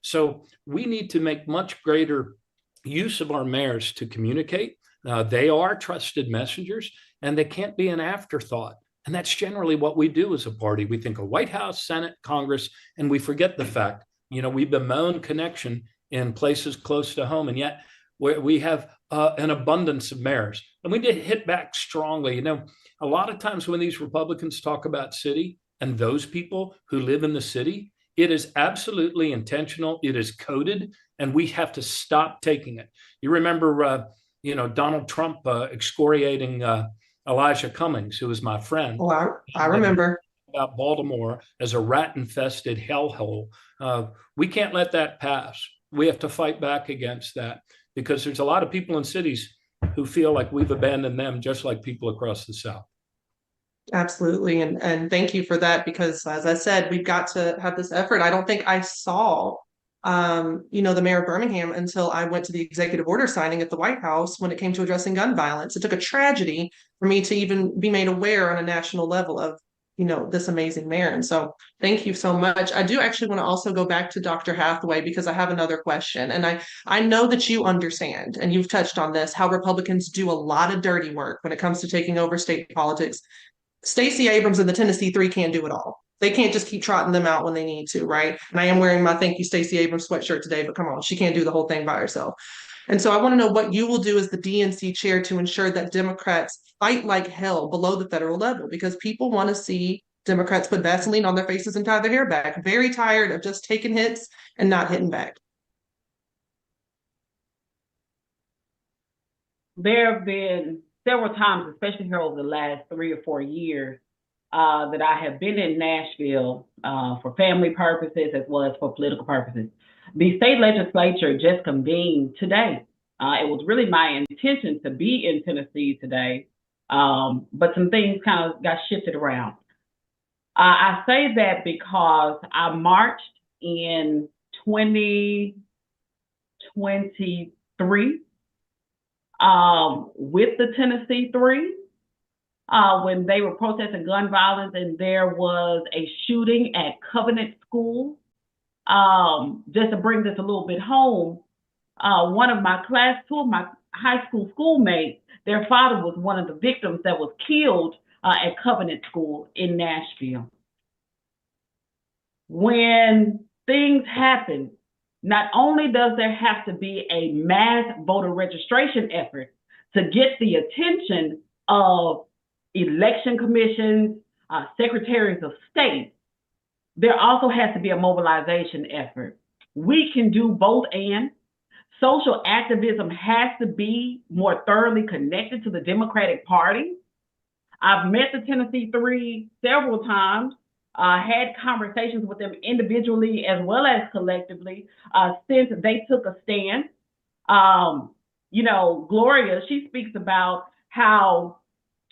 So we need to make much greater use of our mayors to communicate. They are trusted messengers, and they can't be an afterthought. And that's generally what we do as a party. We think of White House, Senate, Congress, and we forget the fact, you know, we bemoan connection in places close to home, and yet we have an abundance of mayors. And we did hit back strongly. You know, a lot of times when these Republicans talk about city and those people who live in the city, it is absolutely intentional. It is coded, and we have to stop taking it. You remember, Donald Trump excoriating Elijah Cummings, who was my friend. Oh, I remember. About Baltimore as a rat-infested hellhole. We can't let that pass. We have to fight back against that, because there's a lot of people in cities who feel like we've abandoned them, just like people across the South. Absolutely. And thank you for that, because as I said, we've got to have this effort. I don't think I saw, the mayor of Birmingham until I went to the executive order signing at the White House when it came to addressing gun violence. It took a tragedy for me to even be made aware on a national level of, this amazing mayor. And so thank you so much. I do actually want to also go back to Dr. Hathaway, because I have another question. And I know that you understand, and you've touched on this, how Republicans do a lot of dirty work when it comes to taking over state politics. Stacey Abrams and the Tennessee Three can't do it all. They can't just keep trotting them out when they need to, right? And I am wearing my Thank You Stacey Abrams sweatshirt today, but come on, she can't do the whole thing by herself. And so I want to know what you will do as the DNC chair to ensure that Democrats fight like hell below the federal level, because people want to see Democrats put Vaseline on their faces and tie their hair back. Very tired of just taking hits and not hitting back. There have been several times, especially here over the last 3 or 4 years, that I have been in Nashville for family purposes as well as for political purposes. The state legislature just convened today. It was really my intention to be in Tennessee today, but some things kind of got shifted around. I say that because I marched in 2023 with the Tennessee Three when they were protesting gun violence, and there was a shooting at Covenant School. Just to bring this a little bit home, one of my two of my high school schoolmates, their father was one of the victims that was killed at Covenant School in Nashville. When things happen, not only does there have to be a mass voter registration effort to get the attention of election commissions, secretaries of state, there also has to be a mobilization effort. We can do both and. Social activism has to be more thoroughly connected to the Democratic Party. I've met the Tennessee Three several times, had conversations with them individually as well as collectively since they took a stand. You know, Gloria, she speaks about how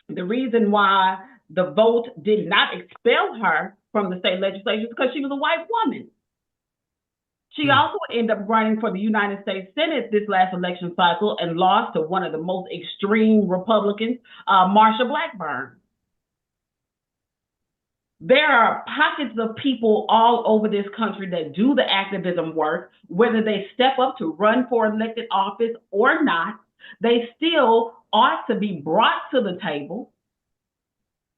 the reason why the vote did not expel her from the state legislature is because she was a white woman. She also ended up running for the United States Senate this last election cycle and lost to one of the most extreme Republicans, Marsha Blackburn. There are pockets of people all over this country that do the activism work, whether they step up to run for elected office or not. They still ought to be brought to the table,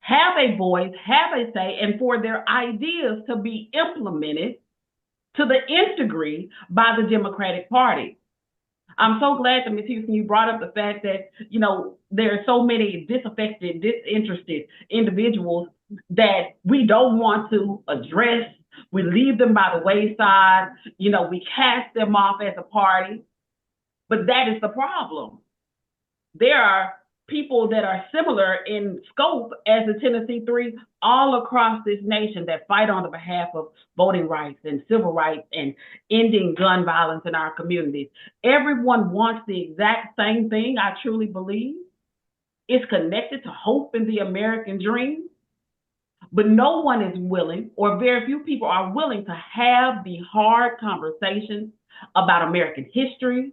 have a voice, have a say, and for their ideas to be implemented to the nth degree by the Democratic Party. I'm so glad that Ms. Houston, you brought up the fact that, you know, there are so many disaffected, disinterested individuals that we don't want to address. We leave them by the wayside. You know, we cast them off as a party. But that is the problem. There are people that are similar in scope as the Tennessee Three all across this nation that fight on the behalf of voting rights and civil rights and ending gun violence in our communities. Everyone wants the exact same thing, I truly believe. It's connected to hope in the American dream. But no one is willing, or very few people are willing to have the hard conversations about American history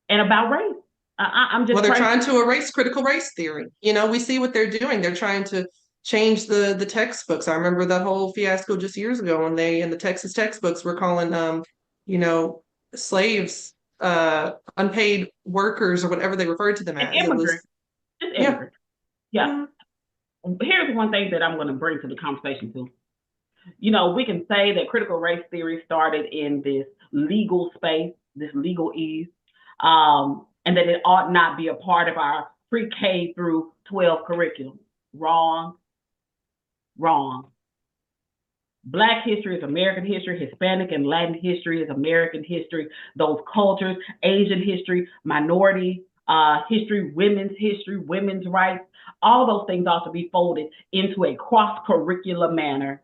and about race. I'm just well, they're trying to erase critical race theory. You know, we see what they're doing. They're trying to change the textbooks. I remember that whole fiasco just years ago when they in the Texas textbooks were calling you know, slaves unpaid workers or whatever they referred to them as. Immigrants. Just immigrants. Yeah. Here's one thing that I'm going to bring to the conversation too. You know, we can say that critical race theory started in this legal space, this legalese, and that it ought not be a part of our pre-K through 12 curriculum. Wrong. Wrong. Black history is American history. Hispanic and Latin history is American history. Those cultures, Asian history, minority history, women's rights, all those things ought to be folded into a cross-curricular manner.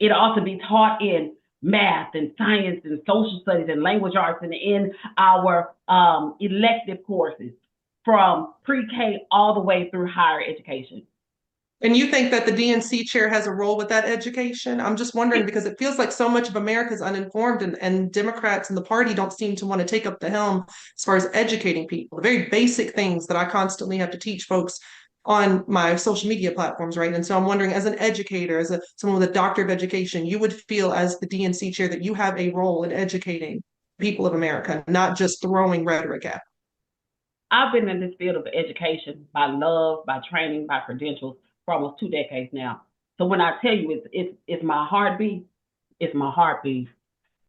It ought to be taught in math and science and social studies and language arts and in our elective courses from pre-K all the way through higher education. And you think that the DNC chair has a role with that education? I'm just wondering because it feels like so much of America is uninformed and Democrats and the party don't seem to want to take up the helm as far as educating people. The very basic things that I constantly have to teach folks on my social media platforms, right? And so I'm wondering, as an educator, as someone with a doctorate of education, you would feel as the DNC chair that you have a role in educating people of America, not just throwing rhetoric at them. I've been in this field of education by love, by training, by credentials for almost 2 decades now. So when I tell you it's my heartbeat, it's my heartbeat.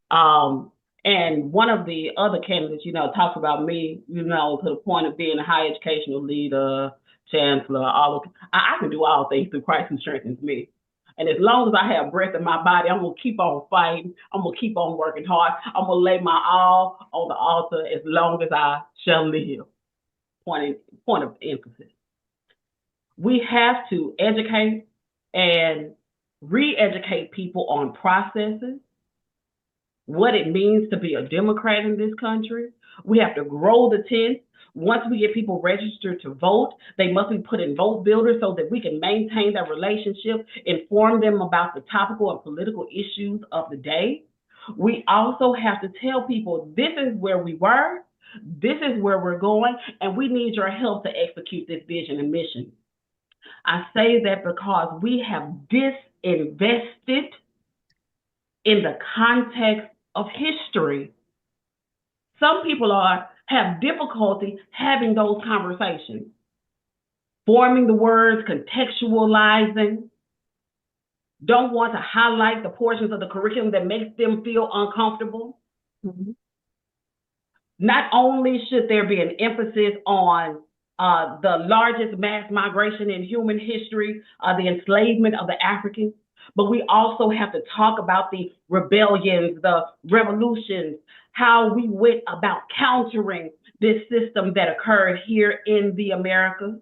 And one of the other candidates, you know, talks about me, you know, to the point of being a high educational leader, chancellor, I can do all things through Christ who strengthens me. And as long as I have breath in my body, I'm gonna keep on fighting. I'm gonna keep on working hard. I'm gonna lay my all on the altar as long as I shall live. Point of emphasis. We have to educate and re-educate people on processes, what it means to be a Democrat in this country. We have to grow the tent. Once we get people registered to vote, they must be put in vote builders so that we can maintain that relationship, inform them about the topical and political issues of the day. We also have to tell people this is where we were, this is where we're going, and we need your help to execute this vision and mission. I say that because we have disinvested in the context of history. Some people have difficulty having those conversations, forming the words, contextualizing, don't want to highlight the portions of the curriculum that makes them feel uncomfortable. Mm-hmm. Not only should there be an emphasis on the largest mass migration in human history, the enslavement of the Africans, but we also have to talk about the rebellions, the revolutions, how we went about countering this system that occurred here in the Americas.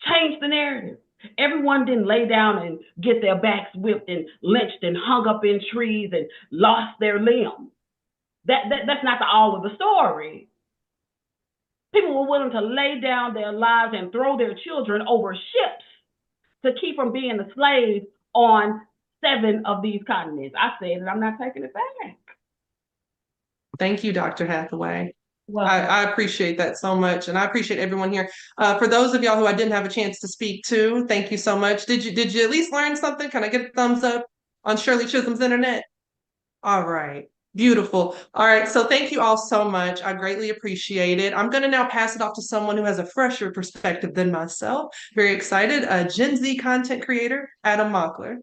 Change the narrative. Everyone didn't lay down and get their backs whipped and lynched and hung up in trees and lost their limbs. That's not the all of the story. People were willing to lay down their lives and throw their children over ships to keep from being a slave on 7 of these continents. I said it, I'm not taking it back. Thank you, Dr. Hathaway. Well, I appreciate that so much, and I appreciate everyone here. For those of y'all who I didn't have a chance to speak to, thank you so much. Did you at least learn something? Can I get a thumbs up on Shirley Chisholm's internet? All right, beautiful. All right, so thank you all so much. I greatly appreciate it. I'm going to now pass it off to someone who has a fresher perspective than myself. Very excited. Gen Z content creator, Adam Mockler.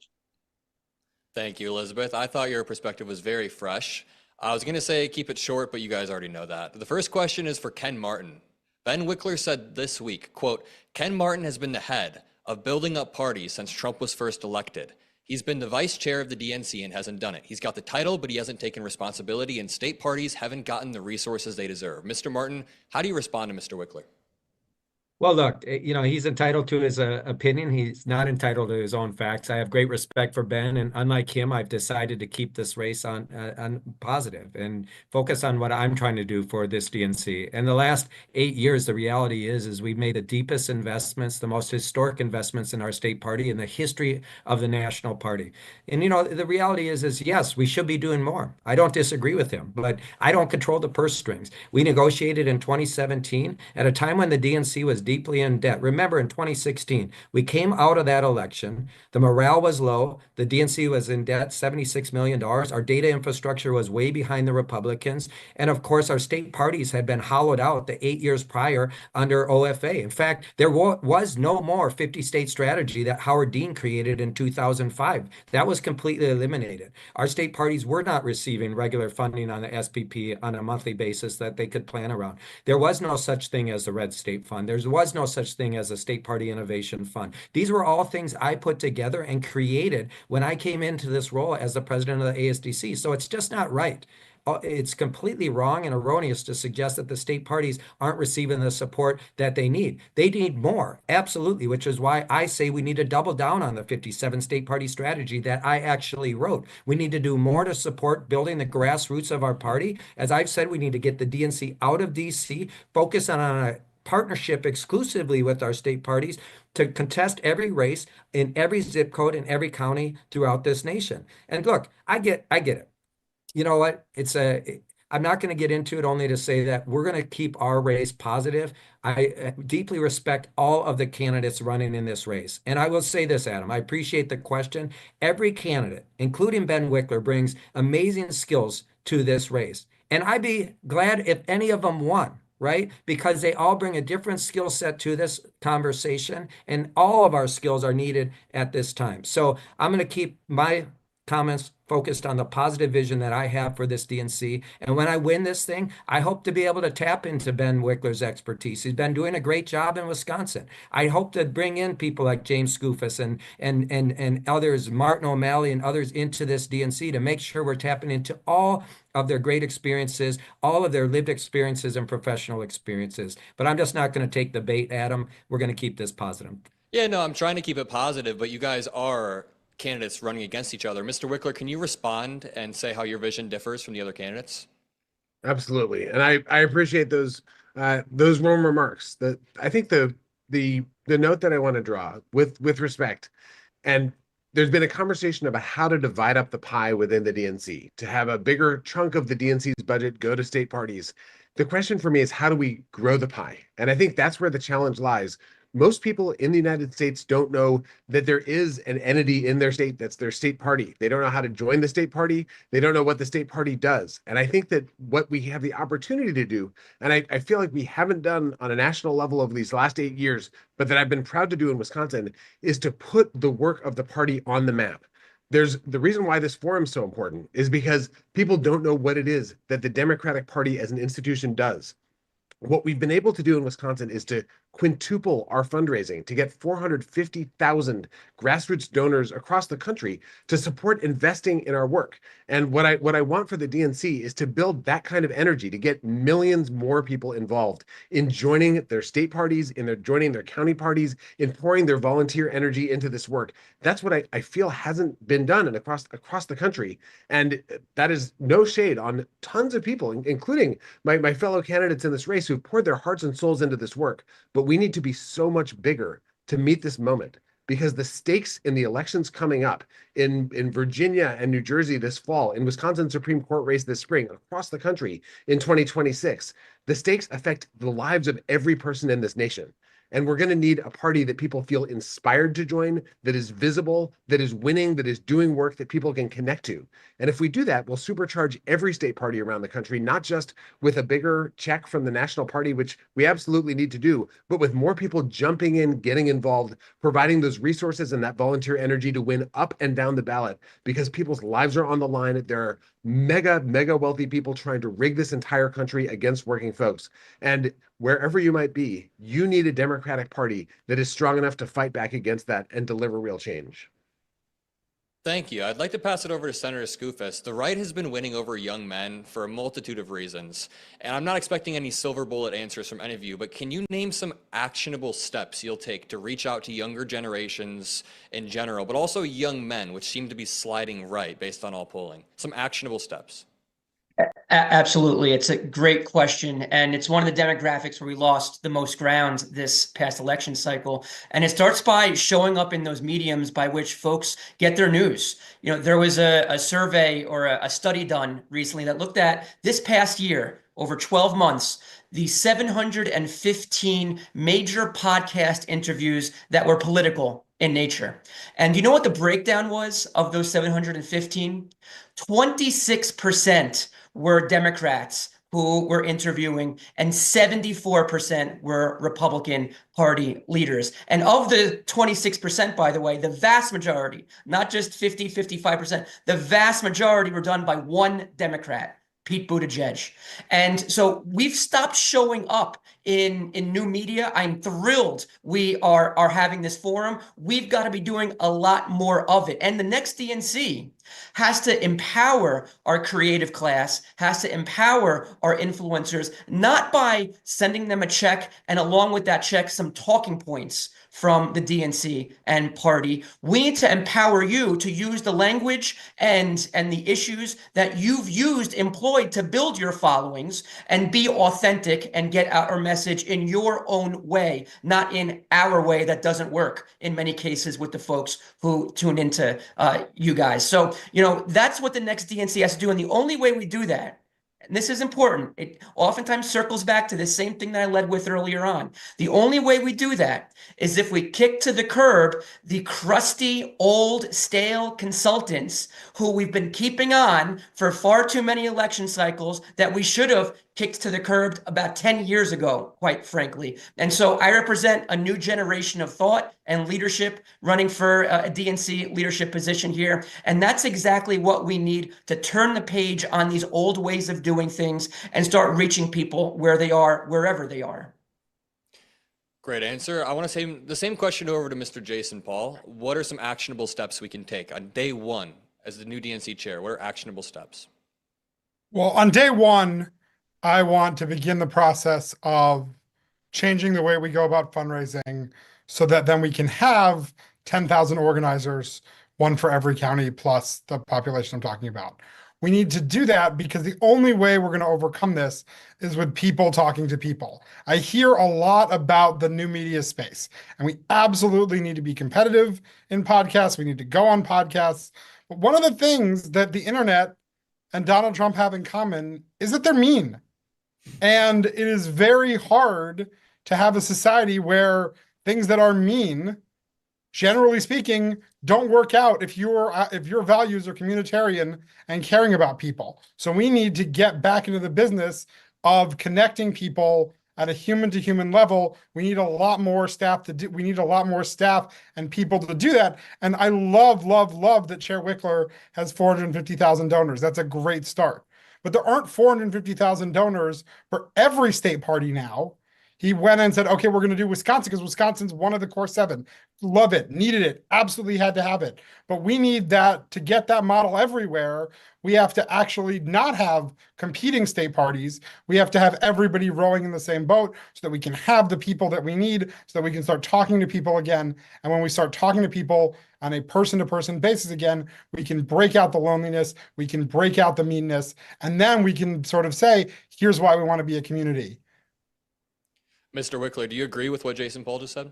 Thank you, Elizabeth. I thought your perspective was very fresh. I was going to say keep it short, but you guys already know that. The first question is for Ken Martin. Ben Wikler said this week, quote, Ken Martin has been the head of building up parties since Trump was first elected. He's been the vice chair of the DNC and hasn't done it. He's got the title, but he hasn't taken responsibility, and state parties haven't gotten the resources they deserve. Mr. Martin, how do you respond to Mr. Wikler? Well, look, he's entitled to his opinion. He's not entitled to his own facts. I have great respect for Ben, and unlike him, I've decided to keep this race on positive and focus on what I'm trying to do for this DNC. And the last 8 years, the reality is we've made the deepest investments, the most historic investments in our state party in the history of the national party. And the reality is yes, we should be doing more. I don't disagree with him, but I don't control the purse strings. We negotiated in 2017 at a time when the DNC was deeply in debt. Remember, in 2016, we came out of that election. The morale was low. The DNC was in debt, $76 million. Our data infrastructure was way behind the Republicans. And of course, our state parties had been hollowed out the 8 years prior under OFA. In fact, there was no more 50-state strategy that Howard Dean created in 2005. That was completely eliminated. Our state parties were not receiving regular funding on the SPP on a monthly basis that they could plan around. There was no such thing as the Red State Fund. There was no such thing as a State Party Innovation Fund. These were all things I put together and created when I came into this role as the president of the ASDC. So it's just not right. It's completely wrong and erroneous to suggest that the state parties aren't receiving the support that they need. They need more, absolutely, which is why I say we need to double down on the 57 state party strategy that I actually wrote. We need to do more to support building the grassroots of our party. As I've said, we need to get the DNC out of DC, focus on a partnership exclusively with our state parties to contest every race in every zip code in every county throughout this nation. And look, I get it. You know what? I'm not going to get into it, only to say that we're going to keep our race positive. I deeply respect all of the candidates running in this race. And I will say this, Adam, I appreciate the question. Every candidate, including Ben Wikler, brings amazing skills to this race. And I'd be glad if any of them won, right? Because they all bring a different skill set to this conversation, and all of our skills are needed at this time. So I'm going to keep my comments focused on the positive vision that I have for this DNC. And when I win this thing, I hope to be able to tap into Ben Wikler's expertise. He's been doing a great job in Wisconsin. I hope to bring in people like James Skoufis and others, Martin O'Malley and others into this DNC to make sure we're tapping into all of their great experiences, all of their lived experiences and professional experiences. But I'm just not going to take the bait, Adam. We're going to keep this positive. Yeah, no, I'm trying to keep it positive, but you guys are candidates running against each other. Mr. Wikler, can you respond and say how your vision differs from the other candidates? Absolutely, and I appreciate those warm remarks. That I think the note that I want to draw with respect, and there's been a conversation about how to divide up the pie within the DNC, to have a bigger chunk of the DNC's budget go to state parties. The question for me is, how do we grow the pie? And I think that's where the challenge lies. Most people in the United States don't know that there is an entity in their state that's their state party. They don't know how to join the state party. They don't know what the state party does. And I think that what we have the opportunity to do, and I feel like we haven't done on a national level over these last 8 years, but that I've been proud to do in Wisconsin, is to put the work of the party on the map. There's the reason why this forum is so important is because people don't know what it is that the Democratic Party as an institution does. What we've been able to do in Wisconsin is to quintuple our fundraising, to get 450,000 grassroots donors across the country to support investing in our work. And what I want for the DNC is to build that kind of energy, to get millions more people involved in joining their state parties, joining their county parties, in pouring their volunteer energy into this work. That's what I feel hasn't been done across the country. And that is no shade on tons of people, including my fellow candidates in this race who've poured their hearts and souls into this work. But we need to be so much bigger to meet this moment, because the stakes in the elections coming up in Virginia and New Jersey this fall, in Wisconsin Supreme Court race this spring, across the country in 2026, the stakes affect the lives of every person in this nation. And we're going to need a party that people feel inspired to join, that is visible, that is winning, that is doing work that people can connect to. And if we do that, we'll supercharge every state party around the country, not just with a bigger check from the national party, which we absolutely need to do, but with more people jumping in, getting involved, providing those resources and that volunteer energy to win up and down the ballot, because people's lives are on the line. There are mega wealthy people trying to rig this entire country against working folks. And wherever you might be, you need a Democratic Party that is strong enough to fight back against that and deliver real change. Thank you. I'd like to pass it over to Senator Skoufis. The right has been winning over young men for a multitude of reasons, and I'm not expecting any silver bullet answers from any of you, but can you name some actionable steps you'll take to reach out to younger generations in general, but also young men, which seem to be sliding right based on all polling? Some actionable steps. Absolutely. It's a great question. And it's one of the demographics where we lost the most ground this past election cycle. And it starts by showing up in those mediums by which folks get their news. You know, there was a survey or a study done recently that looked at this past year, over 12 months, the 715 major podcast interviews that were political in nature. And you know what the breakdown was of those 715? 26% were Democrats who were interviewing, and 74% were Republican Party leaders. And of the 26%, by the way, the vast majority, not just 50, 55%, the vast majority were done by one Democrat, Pete Buttigieg. And so we've stopped showing up in new media. I'm thrilled we are having this forum. We've got to be doing a lot more of it. And the next DNC has to empower our creative class, has to empower our influencers, not by sending them a check and along with that check, some talking points from the DNC and party. We need to empower you to use the language and the issues that you've employed to build your followings and be authentic and get out our message in your own way, not in our way that doesn't work in many cases with the folks who tune into you guys. So, you know, that's what the next DNC has to do. And the only way we do that, and this is important, it oftentimes circles back to the same thing that I led with earlier on. The only way we do that is if we kick to the curb the crusty, old, stale consultants who we've been keeping on for far too many election cycles that we should have kicked to the curb about 10 years ago, quite frankly. And so I represent a new generation of thought and leadership running for a DNC leadership position here. And that's exactly what we need to turn the page on these old ways of doing things and start reaching people where they are, wherever they are. Great answer. I want to say the same question over to Mr. Jason Paul. What are some actionable steps we can take on day one as the new DNC chair? What are actionable steps? Well, on day one, I want to begin the process of changing the way we go about fundraising so that then we can have 10,000 organizers one for every county plus the population I'm talking about. We need to do that because the only way we're going to overcome this is with people talking to people. I hear a lot about the new media space, and we absolutely need to be competitive in podcasts. We need to go on podcasts. But one of the things that the internet and Donald Trump have in common is that they're mean. And it is very hard to have a society where things that are mean, generally speaking, don't work out if your values are communitarian and caring about people. So we need to get back into the business of connecting people at a human to human level. We need a lot more staff we need a lot more staff and people to do that. And I love that Chair Wikler has 450,000 donors. That's a great start. But there aren't 450,000 donors for every state party now. He went and said, okay, we're going to do Wisconsin because Wisconsin's one of the core 7. Love it, needed it, absolutely had to have it. But we need that to get that model everywhere. We have to actually not have competing state parties. We have to have everybody rowing in the same boat so that we can have the people that we need, so that we can start talking to people again. And when we start talking to people on a person-to-person basis again, we can break out the loneliness, we can break out the meanness, and then we can sort of say, here's why we want to be a community. Mr. Wikler, do you agree with what Jason Paul just said?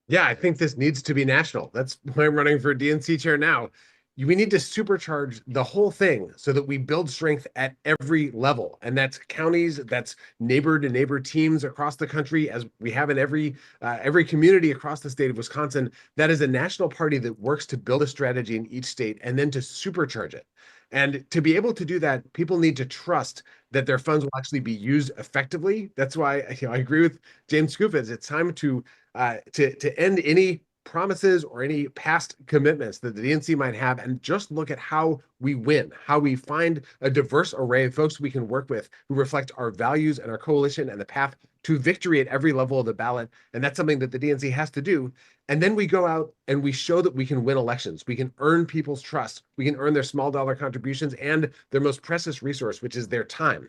Yeah, I think this needs to be national. That's why I'm running for DNC chair now. We need to supercharge the whole thing so that we build strength at every level. And that's counties, that's neighbor to neighbor teams across the country, as we have in every community across the state of Wisconsin. That is a national party that works to build a strategy in each state and then to supercharge it. And to be able to do that, people need to trust that their funds will actually be used effectively. That's why I agree with James Skoufis. It's time to end any promises or any past commitments that the DNC might have and just look at how we win, how we find a diverse array of folks we can work with who reflect our values and our coalition and the path to victory at every level of the ballot. And that's something that the DNC has to do. And then we go out and we show that we can win elections. We can earn people's trust. We can earn their small dollar contributions and their most precious resource, which is their time.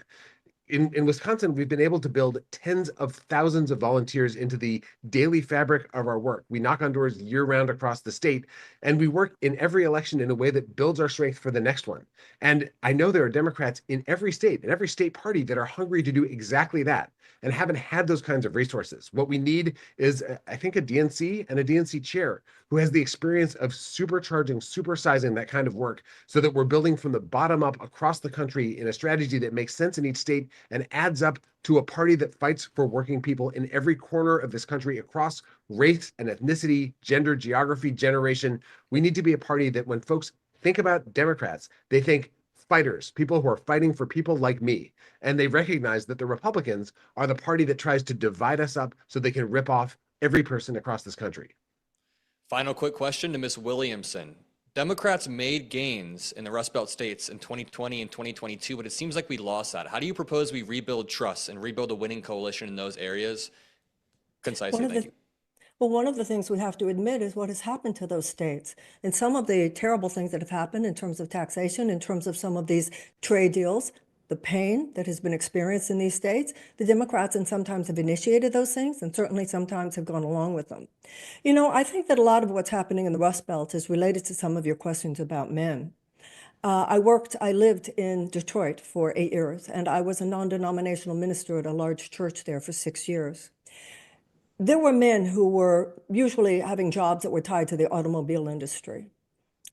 In Wisconsin, we've been able to build tens of thousands of volunteers into the daily fabric of our work. We knock on doors year-round across the state, and we work in every election in a way that builds our strength for the next one. And I know there are Democrats in every state party that are hungry to do exactly that and haven't had those kinds of resources. What we need is, I think, a DNC and a DNC chair who has the experience of supersizing that kind of work so that we're building from the bottom up across the country in a strategy that makes sense in each state and adds up to a party that fights for working people in every corner of this country across race and ethnicity, gender, geography, generation. We need to be a party that when folks think about Democrats, they think fighters, people who are fighting for people like me. And they recognize that the Republicans are the party that tries to divide us up so they can rip off every person across this country. Final quick question to Ms. Williamson. Democrats made gains in the Rust Belt states in 2020 and 2022, but it seems like we lost that. How do you propose we rebuild trust and rebuild a winning coalition in those areas? Concisely, thank you. Well, one of the things we have to admit is what has happened to those states. And some of the terrible things that have happened in terms of taxation, in terms of some of these trade deals, the pain that has been experienced in these states, the Democrats and sometimes have initiated those things and certainly sometimes have gone along with them. You know, I think that a lot of what's happening in the Rust Belt is related to some of your questions about men. I lived in Detroit for 8 years, and I was a non-denominational minister at a large church there for 6 years. There were men who were usually having jobs that were tied to the automobile industry.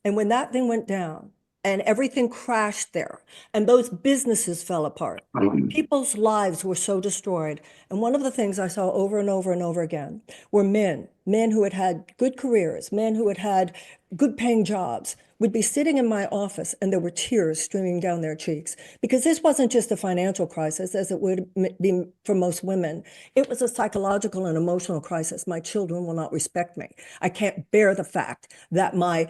And when that thing went down and everything crashed there and those businesses fell apart, people's lives were so destroyed. And one of the things I saw over and over and over again were men who had had good careers, men who had had good paying jobs, would be sitting in my office and there were tears streaming down their cheeks because this wasn't just a financial crisis as it would be for most women. It was a psychological and emotional crisis. My children will not respect me. I can't bear the fact that my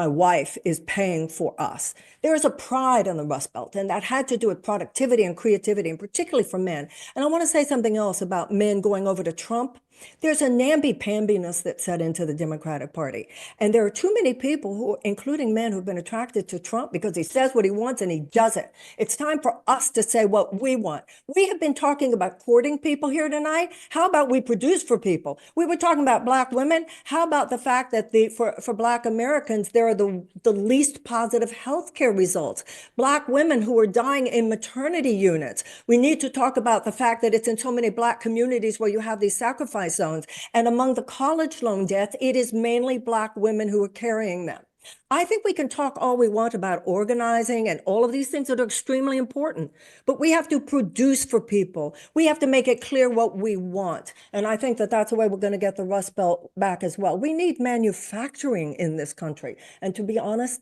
wife is paying for us. There is a pride in the Rust Belt, and that had to do with productivity and creativity, and particularly for men. And I want to say something else about men going over to Trump. There's a namby-pambiness that set into the Democratic Party. And there are too many people who, including men, who've been attracted to Trump because he says what he wants and he does it. It's time for us to say what we want. We have been talking about courting people here tonight. How about we produce for people? We were talking about Black women. How about the fact that for Black Americans, there are the least positive healthcare results. Black women who are dying in maternity units. We need to talk about the fact that it's in so many Black communities where you have these sacrifice zones. And among the college loan deaths, it is mainly Black women who are carrying them. I think we can talk all we want about organizing and all of these things that are extremely important, but we have to produce for people. We have to make it clear what we want. And I think that that's the way we're going to get the Rust Belt back as well. We need manufacturing in this country. And to be honest,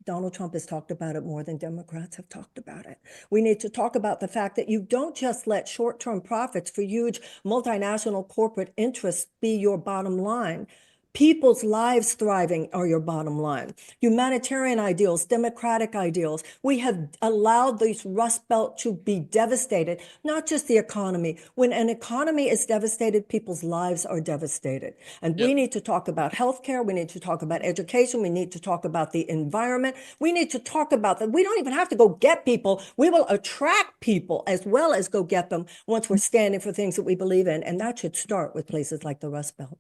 Donald Trump has talked about it more than Democrats have talked about it. We need to talk about the fact that you don't just let short-term profits for huge multinational corporate interests be your bottom line. People's lives thriving are your bottom line. Humanitarian ideals, democratic ideals. We have allowed this Rust Belt to be devastated, not just the economy. When an economy is devastated, people's lives are devastated. And we need to talk about healthcare. We need to talk about education. We need to talk about the environment. We need to talk about that. We don't even have to go get people. We will attract people as well as go get them once we're standing for things that we believe in. And that should start with places like the Rust Belt.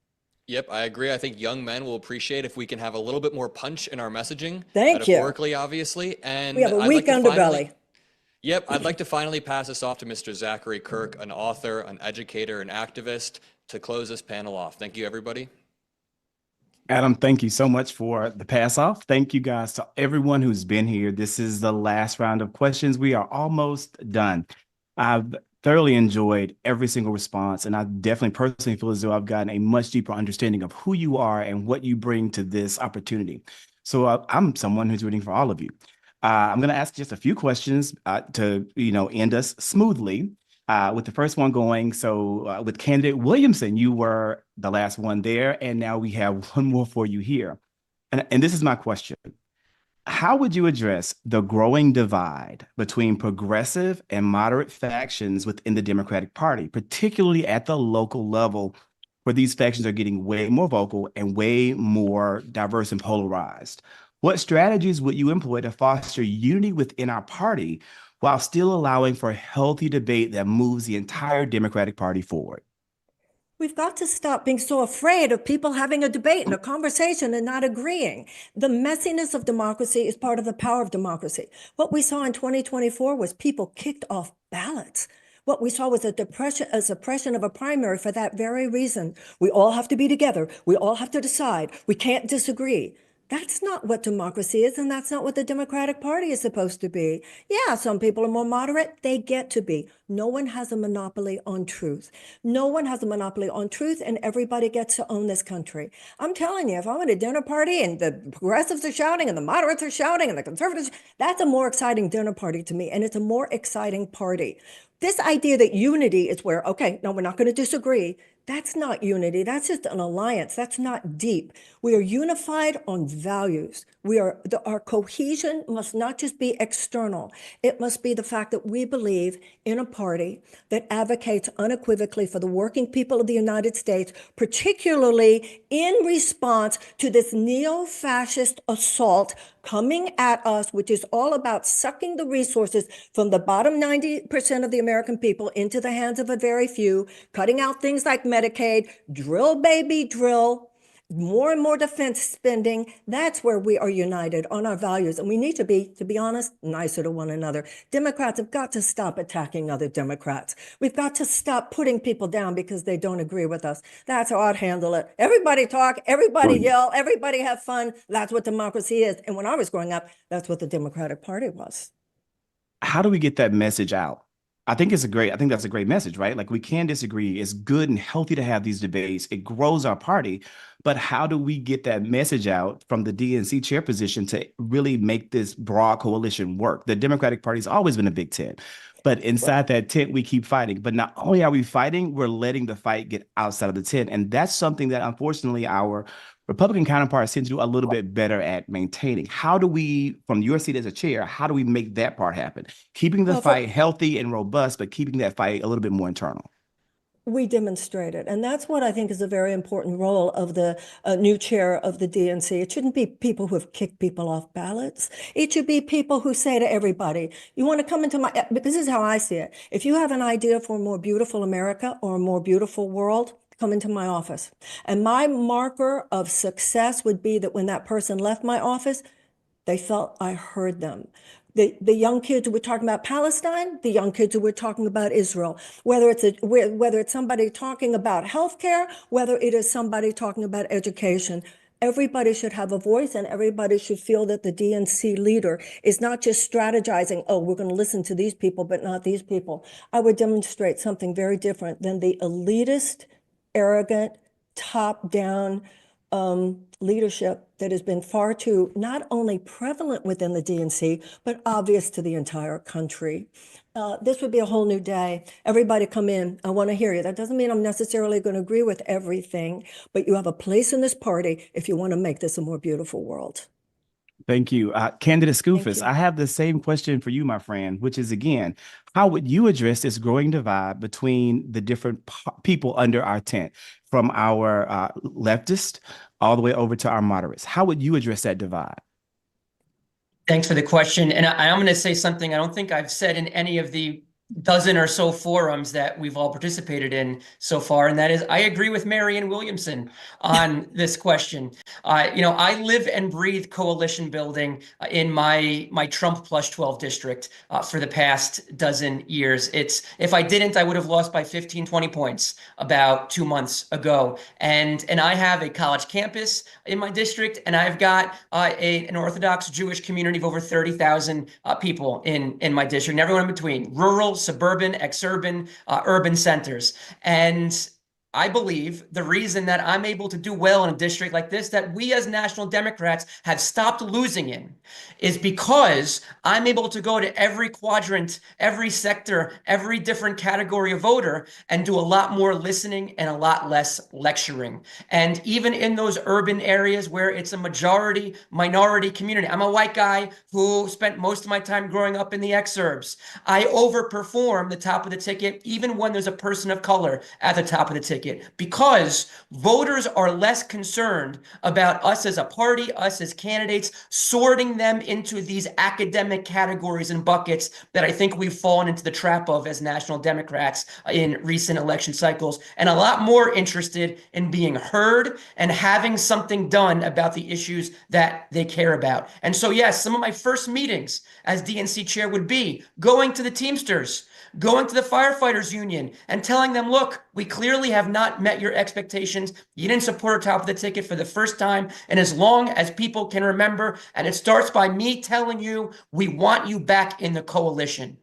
Yep, I agree. I think young men will appreciate if we can have a little bit more punch in our messaging. Thank you. Metaphorically, obviously. And we have a weak underbelly. Yep, I'd like to finally pass this off to Mr. Zachary Kirk, an author, an educator, an activist, to close this panel off. Thank you, everybody. Adam, thank you so much for the pass off. Thank you guys to everyone who's been here. This is the last round of questions. We are almost done. I've thoroughly enjoyed every single response, and I definitely personally feel as though I've gotten a much deeper understanding of who you are and what you bring to this opportunity. So I'm someone who's rooting for all of you. I'm going to ask just a few questions to end us smoothly. With the first one going, so with candidate Williamson, you were the last one there, and now we have one more for you here. And this is my question. How would you address the growing divide between progressive and moderate factions within the Democratic Party, particularly at the local level, where these factions are getting way more vocal and way more diverse and polarized? What strategies would you employ to foster unity within our party while still allowing for healthy debate that moves the entire Democratic Party forward? We've got to stop being so afraid of people having a debate and a conversation and not agreeing. The messiness of democracy is part of the power of democracy. What we saw in 2024 was people kicked off ballots. What we saw was a suppression of a primary for that very reason. We all have to be together. We all have to decide. We can't disagree. That's not what democracy is, and that's not what the Democratic Party is supposed to be. Yeah, some people are more moderate. They get to be. No one has a monopoly on truth. No one has a monopoly on truth, and everybody gets to own this country. I'm telling you, if I'm at a dinner party and the progressives are shouting and the moderates are shouting and the conservatives, that's a more exciting dinner party to me, and it's a more exciting party. This idea that unity is where, okay, no, we're not going to disagree. That's not unity. That's just an alliance. That's not deep. We are unified on values. Our cohesion must not just be external. It must be the fact that we believe in a party that advocates unequivocally for the working people of the United States, particularly in response to this neo-fascist assault coming at us, which is all about sucking the resources from the bottom 90% of the American people into the hands of a very few, cutting out things like Medicaid, drill, baby, drill, more and more defense spending. That's where we are united on our values. And we need to be honest, nicer to one another. Democrats have got to stop attacking other Democrats. We've got to stop putting people down because they don't agree with us. That's how I'd handle it. Everybody talk, everybody yell, everybody have fun. That's what democracy is. And when I was growing up, that's what the Democratic Party was. How do we get that message out? I think that's a great message, right? Like, we can disagree. It's good and healthy to have these debates. It grows our party. But how do we get that message out from the DNC chair position to really make this broad coalition work? The Democratic Party's always been a big tent, but inside that tent, we keep fighting. But not only are we fighting, we're letting the fight get outside of the tent. And that's something that, unfortunately, our Republican counterparts tend to do a little bit better at maintaining. How do we, from your seat as a chair, how do we make that part happen? Keeping the fight healthy and robust, but keeping that fight a little bit more internal. We demonstrated. And that's what I think is a very important role of the new chair of the DNC. It shouldn't be people who have kicked people off ballots. It should be people who say to everybody, you want to come into my, because this is how I see it. If you have an idea for a more beautiful America or a more beautiful world, come into my office. And my marker of success would be that when that person left my office, they felt I heard them. The young kids who were talking about Palestine, the young kids who were talking about Israel, whether it's somebody talking about healthcare, whether it is somebody talking about education, everybody should have a voice and everybody should feel that the DNC leader is not just strategizing, oh, we're going to listen to these people, but not these people. I would demonstrate something very different than the elitist, arrogant, top-down leadership that has been far too not only prevalent within the DNC, but obvious to the entire country. This would be a whole new day. Everybody come in. I want to hear you. That doesn't mean I'm necessarily going to agree with everything, but you have a place in this party if you want to make this a more beautiful world. Thank you. Candidate Skoufis, I have the same question for you, my friend, which is, again, how would you address this growing divide between the different people under our tent, from our leftist all the way over to our moderates? How would you address that divide? Thanks for the question. And I'm going to say something I don't think I've said in any of the dozen or so forums that we've all participated in so far, and that is I agree with Marianne Williamson on this question. I live and breathe coalition building in my Trump plus 12 district for the past dozen years. If I didn't, I would have lost by 15, 20 points about 2 months ago. And I have a college campus in my district, and I've got an Orthodox Jewish community of over 30,000 people in my district, and everyone in between, rural, suburban, exurban, urban centers. And I believe the reason that I'm able to do well in a district like this, that we as National Democrats have stopped losing in, is because I'm able to go to every quadrant, every sector, every different category of voter and do a lot more listening and a lot less lecturing. And even in those urban areas where it's a majority minority community, I'm a white guy who spent most of my time growing up in the exurbs. I overperform the top of the ticket even when there's a person of color at the top of the ticket, because voters are less concerned about us as a party, us as candidates, sorting them into these academic categories and buckets that I think we've fallen into the trap of as National Democrats in recent election cycles, and a lot more interested in being heard and having something done about the issues that they care about. And so, yes, some of my first meetings as DNC chair would be going to the Teamsters, going to the firefighters union and telling them, look, we clearly have not met your expectations. You didn't support our top of the ticket for the first time, and as long as people can remember, and it starts by me telling you, we want you back in the coalition.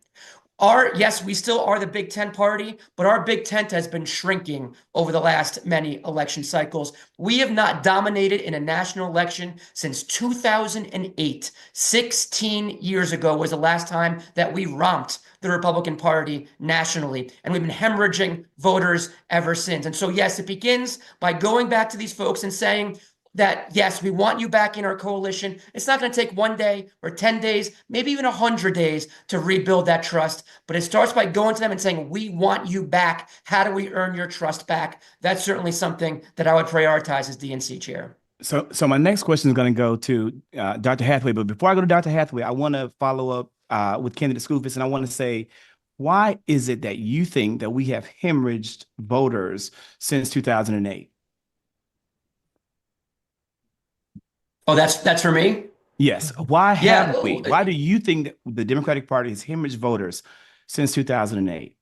Yes, we still are the Big Tent party, but our Big Tent has been shrinking over the last many election cycles. We have not dominated in a national election since 2008. 16 years ago was the last time that we romped the Republican Party nationally, and we've been hemorrhaging voters ever since. And so, yes, it begins by going back to these folks and saying that, yes, we want you back in our coalition. It's not going to take 1 day or 10 days, maybe even 100 days to rebuild that trust. But it starts by going to them and saying, we want you back. How do we earn your trust back? That's certainly something that I would prioritize as DNC chair. So my next question is going to go to Dr. Hathaway. But before I go to Dr. Hathaway, I want to follow up with candidate Skoufis, and I want to say, why is it that you think that we have hemorrhaged voters since 2008? Oh, that's for me? Yes. Why have we? Why do you think that the Democratic Party has hemorrhaged voters since 2008?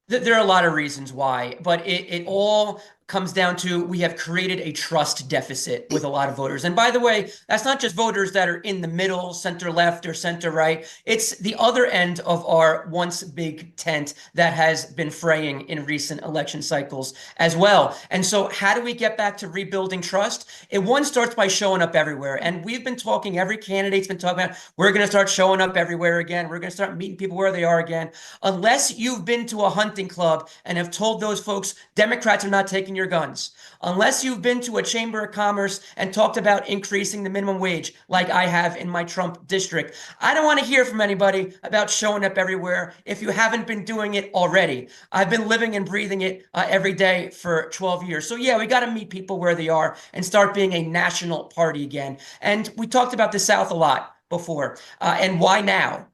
There are a lot of reasons why, but it all comes down to we have created a trust deficit with a lot of voters. And by the way, that's not just voters that are in the middle, center left or center right. It's the other end of our once big tent that has been fraying in recent election cycles as well. And so how do we get back to rebuilding trust? One starts by showing up everywhere. And we've been talking, every candidate's been talking about, we're going to start showing up everywhere again. We're going to start meeting people where they are again. Unless you've been to a hunting club and have told those folks, Democrats are not taking taking your guns, unless you've been to a chamber of commerce and talked about increasing the minimum wage like I have in my Trump district, I don't want to hear from anybody about showing up everywhere if you haven't been doing it already. I've been living and breathing it every day for 12 years. So yeah, we got to meet people where they are and start being a national party again. And we talked about the South a lot before. And why now?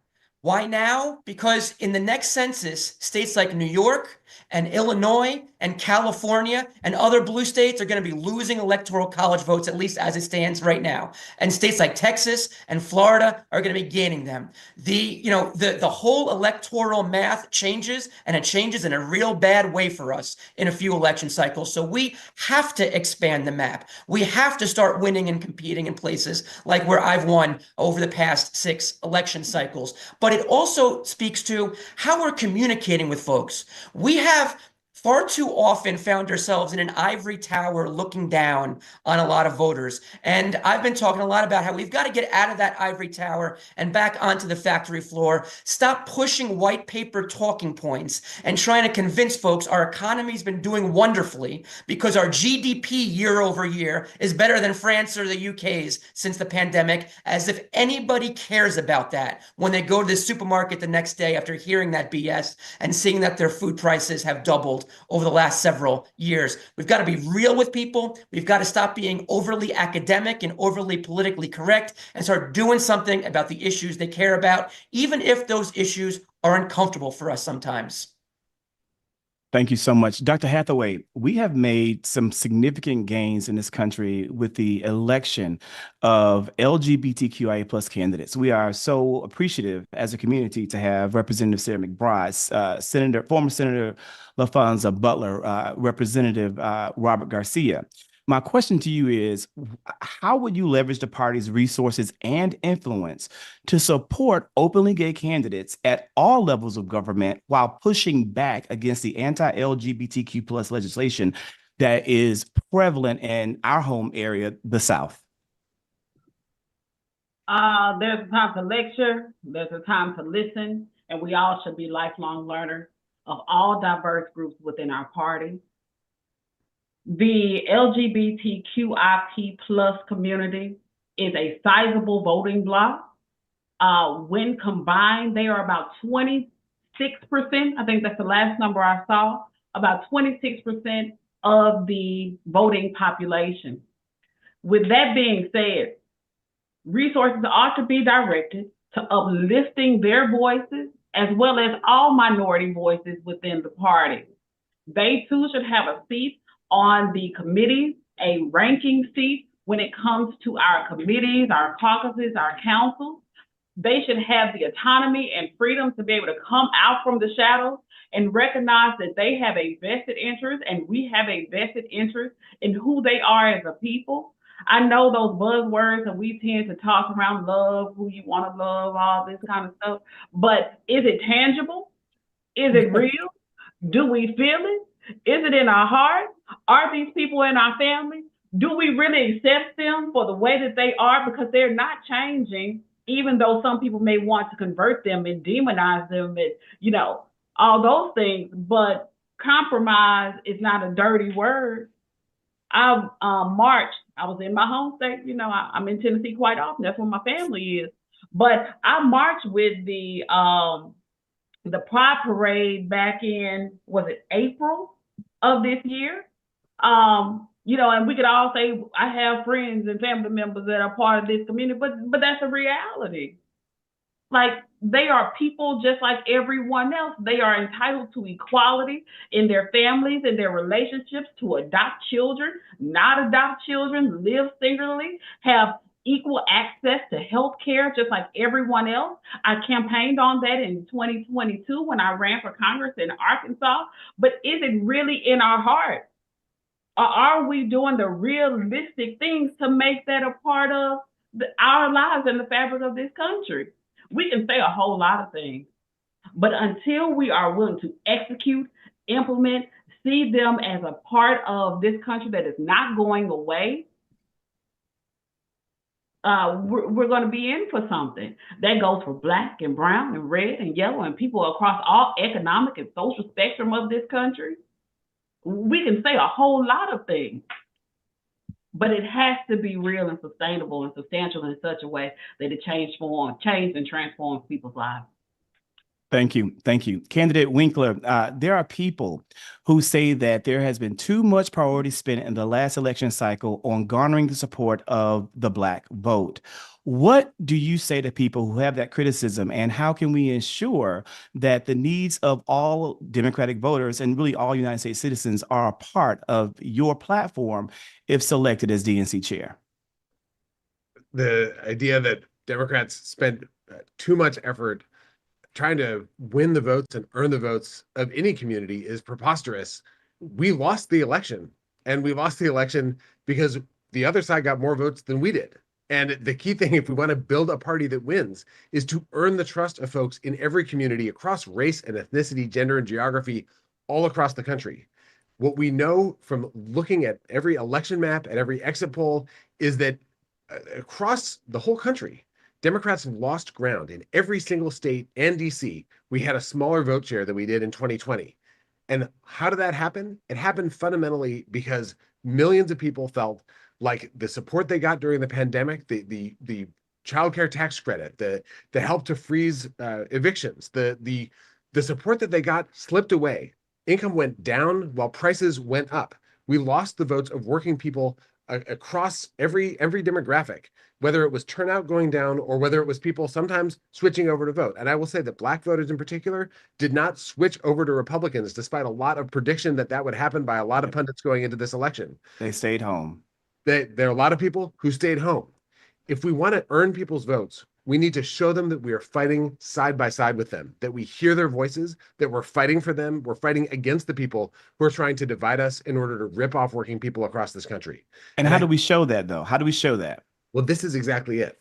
Why now? Because in the next census, states like New York and Illinois and California and other blue states are going to be losing electoral college votes, at least as it stands right now. And states like Texas and Florida are going to be gaining them. The whole electoral math changes, and it changes in a real bad way for us in a few election cycles. So we have to expand the map. We have to start winning and competing in places like where I've won over the past 6 election cycles. But it also speaks to how we're communicating with folks. We have far too often found ourselves in an ivory tower looking down on a lot of voters. And I've been talking a lot about how we've got to get out of that ivory tower and back onto the factory floor, stop pushing white paper talking points and trying to convince folks our economy's been doing wonderfully because our GDP year over year is better than France or the UK's since the pandemic, as if anybody cares about that when they go to the supermarket the next day after hearing that BS and seeing that their food prices have doubled over the last several years. We've got to be real with people. We've got to stop being overly academic and overly politically correct and start doing something about the issues they care about, even if those issues are uncomfortable for us sometimes. Thank you so much. Dr. Hathaway, we have made some significant gains in this country with the election of LGBTQIA plus candidates. We are so appreciative as a community to have Representative Sarah McBride, former Senator LaFonza Butler, Representative Robert Garcia. My question to you is, how would you leverage the party's resources and influence to support openly gay candidates at all levels of government while pushing back against the anti-LGBTQ plus legislation that is prevalent in our home area, the South? There's a time to lecture, there's a time to listen, and we all should be lifelong learners of all diverse groups within our party. The LGBTQIP plus community is a sizable voting bloc. When combined, they are about 26%. I think that's the last number I saw, about 26% of the voting population. With that being said, resources ought to be directed to uplifting their voices as well as all minority voices within the party. They too should have a seat on the committees, a ranking seat when it comes to our committees, our caucuses, our councils. They should have the autonomy and freedom to be able to come out from the shadows and recognize that they have a vested interest and we have a vested interest in who they are as a people. I know those buzzwords and we tend to talk around love, who you want to love, all this kind of stuff, but is it tangible? Is it real? Do we feel it? Is it in our heart? Are these people in our family? Do we really accept them for the way that they are? Because they're not changing, even though some people may want to convert them and demonize them and, all those things. But compromise is not a dirty word. I marched. I was in my home state. I'm in Tennessee quite often. That's where my family is. But I marched with the Pride Parade back in, was it April of this year? And we could all say, I have friends and family members that are part of this community, but that's a reality. Like, they are people just like everyone else. They are entitled to equality in their families, in their relationships, to adopt children, not adopt children, live singularly, have equal access to health care, just like everyone else. I campaigned on that in 2022 when I ran for Congress in Arkansas. But is it really in our heart? Or are we doing the realistic things to make that a part of our lives and the fabric of this country? We can say a whole lot of things, but until we are willing to execute, implement, see them as a part of this country that is not going away, we're going to be in for something. That goes for Black and brown and red and yellow and people across all economic and social spectrum of this country. We can say a whole lot of things, but it has to be real and sustainable and substantial in such a way that it changes and transforms people's lives. Thank you. Thank you. Candidate Wikler, there are people who say that there has been too much priority spent in the last election cycle on garnering the support of the Black vote. What do you say to people who have that criticism, and how can we ensure that the needs of all Democratic voters and really all United States citizens are a part of your platform if selected as DNC chair? The idea that Democrats spend too much effort trying to win the votes and earn the votes of any community is preposterous. We lost the election, and we lost the election because the other side got more votes than we did. And the key thing, if we want to build a party that wins, is to earn the trust of folks in every community across race and ethnicity, gender and geography, all across the country. What we know from looking at every election map and every exit poll is that across the whole country, Democrats have lost ground in every single state and DC. We had a smaller vote share than we did in 2020. And how did that happen? It happened fundamentally because millions of people felt like the support they got during the pandemic, the child care tax credit, the help to freeze evictions, the support that they got slipped away. Income went down while prices went up. We lost the votes of working people across every demographic, whether it was turnout going down or whether it was people sometimes switching over to vote. And I will say that Black voters in particular did not switch over to Republicans, despite a lot of prediction that would happen by a lot of pundits going into this election. They stayed home. There are a lot of people who stayed home. If we want to earn people's votes, we need to show them that we are fighting side by side with them, that we hear their voices, that we're fighting for them. We're fighting against the people who are trying to divide us in order to rip off working people across this country. And how do we show that, though? How do we show that? Well, this is exactly it.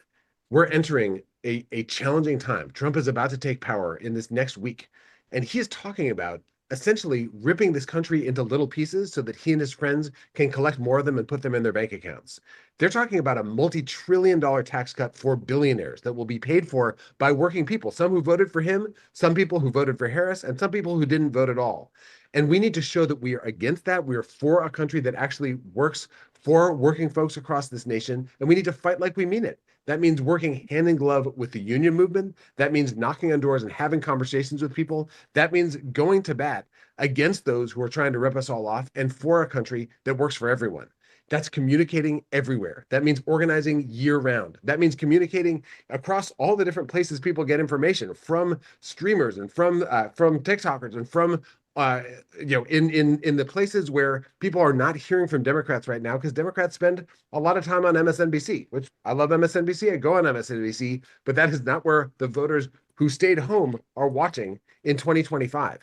We're entering a challenging time. Trump is about to take power in this next week, and he is talking about essentially ripping this country into little pieces so that he and his friends can collect more of them and put them in their bank accounts. They're talking about a multi-trillion-dollar tax cut for billionaires that will be paid for by working people, some who voted for him, some people who voted for Harris, and some people who didn't vote at all. And we need to show that we are against that. We are for a country that actually works for working folks across this nation, and we need to fight like we mean it. That means working hand in glove with the union movement. That means knocking on doors and having conversations with people. That means going to bat against those who are trying to rip us all off and for a country that works for everyone. That's communicating everywhere. That means organizing year round. That means communicating across all the different places people get information, from streamers and from TikTokers and from in the places where people are not hearing from Democrats right now, because Democrats spend a lot of time on MSNBC, which I love MSNBC. I go on MSNBC, but that is not where the voters who stayed home are watching in 2025.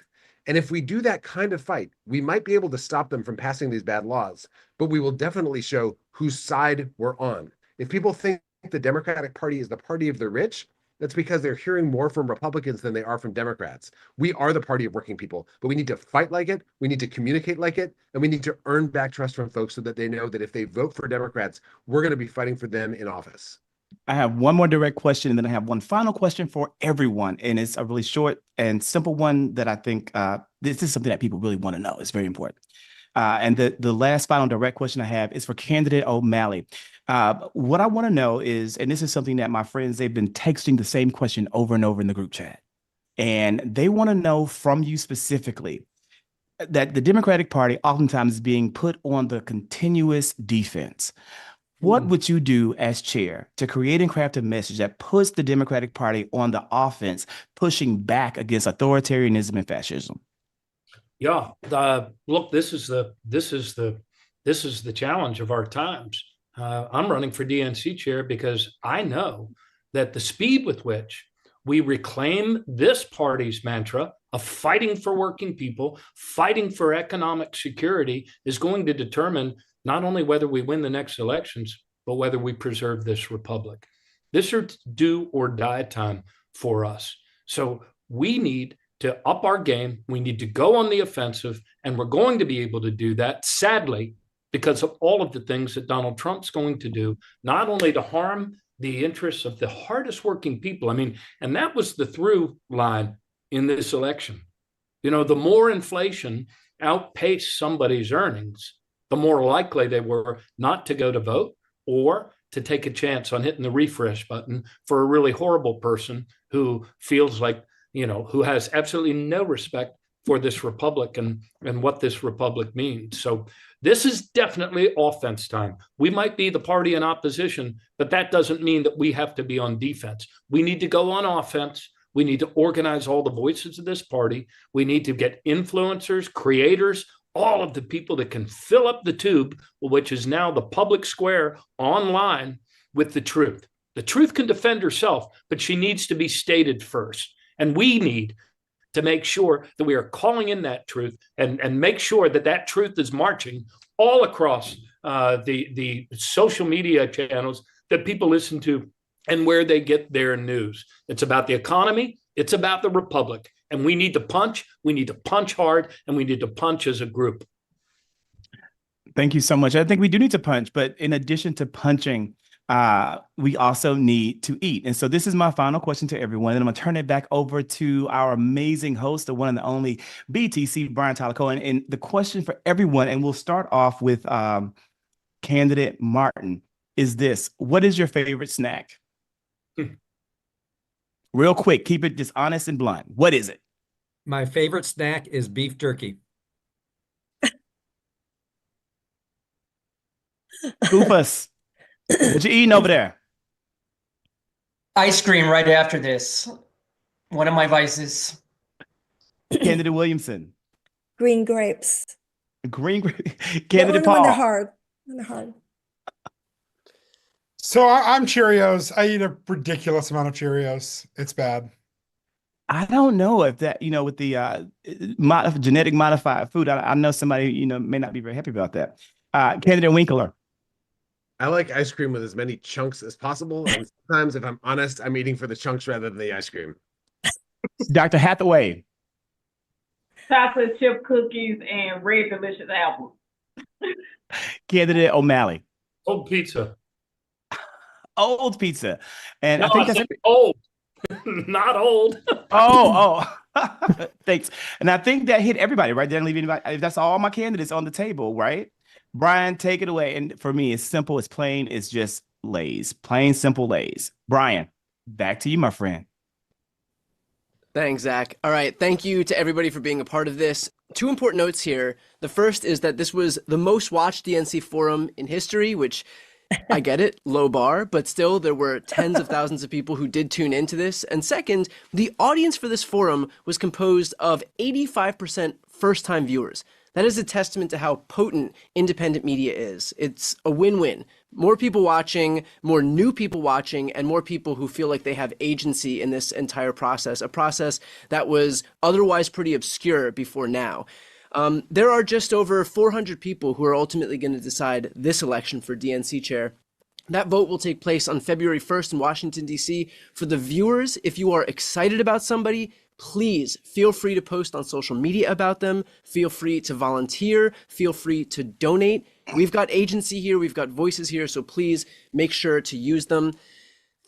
And if we do that kind of fight, we might be able to stop them from passing these bad laws, but we will definitely show whose side we're on. If people think the Democratic Party is the party of the rich, that's because they're hearing more from Republicans than they are from Democrats. We are the party of working people, but we need to fight like it. We need to communicate like it, and we need to earn back trust from folks so that they know that if they vote for Democrats, we're going to be fighting for them in office. I have one more direct question, and then I have one final question for everyone. And it's a really short and simple one that I think this is something that people really want to know. It's very important. And the last final direct question I have is for candidate O'Malley. What I want to know is, and this is something that my friends, they've been texting the same question over and over in the group chat. And they want to know from you specifically that the Democratic Party oftentimes is being put on the continuous defense. What would you do as chair to create and craft a message that puts the Democratic Party on the offense, pushing back against authoritarianism and fascism? Yeah, look, this is the challenge of our times. I'm running for DNC chair because I know that the speed with which we reclaim this party's mantra of fighting for working people, fighting for economic security, is going to determine not only whether we win the next elections, but whether we preserve this republic. This is do or die time for us. So we need to up our game. We need to go on the offensive, and we're going to be able to do that, sadly, because of all of the things that Donald Trump's going to do, not only to harm the interests of the hardest working people. I mean, and that was the through line in this election. You know, the more inflation outpaced somebody's earnings, the more likely they were not to go to vote or to take a chance on hitting the refresh button for a really horrible person who feels like, who has absolutely no respect for this republic and what this republic means. So this is definitely offense time. We might be the party in opposition, but that doesn't mean that we have to be on defense. We need to go on offense. We need to organize all the voices of this party. We need to get influencers, creators, all of the people that can fill up the tube, which is now the public square online, with the truth. The truth can defend herself, but she needs to be stated first. And we need to make sure that we are calling in that truth and make sure that that truth is marching all across the social media channels that people listen to and where they get their news. It's about the economy. It's about the republic. And we need to punch. We need to punch hard, and we need to punch as a group. Thank you so much. I think we do need to punch, but in addition to punching, we also need to eat. And so this is my final question to everyone. And I'm going to turn it back over to our amazing host, the one and the only BTC, Brian Tyler Cohen. And the question for everyone, and we'll start off with candidate Martin, is this: what is your favorite snack? Real quick, keep it just honest and blunt. What is it? My favorite snack is beef jerky. Skoufis, what you eating over there? Ice cream right after this. One of my vices. Candidate Williamson. Green grapes. Green grape. Candidate When they're Paul. hard. When they're hard. So I'm Cheerios. I eat a ridiculous amount of Cheerios. It's bad. I don't know if that, with the genetic modified food, I know somebody, may not be very happy about that. Candidate Wikler. I like ice cream with as many chunks as possible. And sometimes, if I'm honest, I'm eating for the chunks rather than the ice cream. Dr. Hathaway. Chocolate chip cookies and red delicious apples. Candidate O'Malley. Old pizza. Old pizza. And No, I think that's old. Not old. Oh. Thanks. And I think that hit everybody, right? Didn't leave anybody. That's all my candidates on the table, right? Brian, take it away. And for me, it's simple, it's plain, it's just Lay's. Plain, simple Lay's. Brian, back to you, my friend. Thanks, Zach. All right. Thank you to everybody for being a part of this. Two important notes here. The first is that this was the most watched DNC forum in history, which I get it, low bar, but still there were tens of thousands of people who did tune into this. And second, the audience for this forum was composed of 85% first-time viewers. That is a testament to how potent independent media is. It's a win-win. More people watching, more new people watching, and more people who feel like they have agency in this entire process, a process that was otherwise pretty obscure before now. There are just over 400 people who are ultimately going to decide this election for DNC chair. That vote will take place on February 1st in Washington, D.C. For the viewers, if you are excited about somebody, please feel free to post on social media about them. Feel free to volunteer. Feel free to donate. We've got agency here. We've got voices here. So please make sure to use them.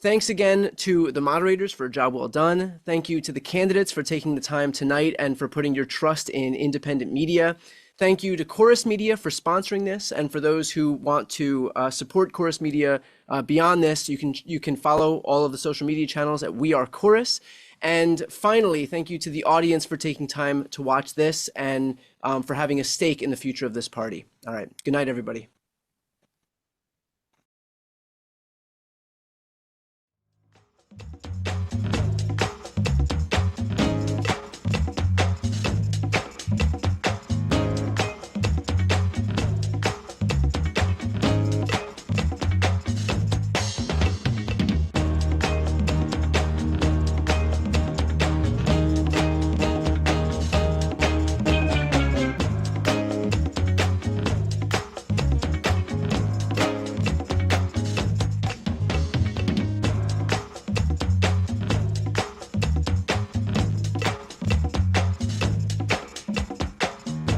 Thanks again to the moderators for a job well done. Thank you to the candidates for taking the time tonight and for putting your trust in independent media. Thank you to Chorus Media for sponsoring this, and for those who want to support Chorus Media beyond this, you can follow all of the social media channels at We Are Chorus. And finally, thank you to the audience for taking time to watch this and for having a stake in the future of this party. All right, good night, everybody.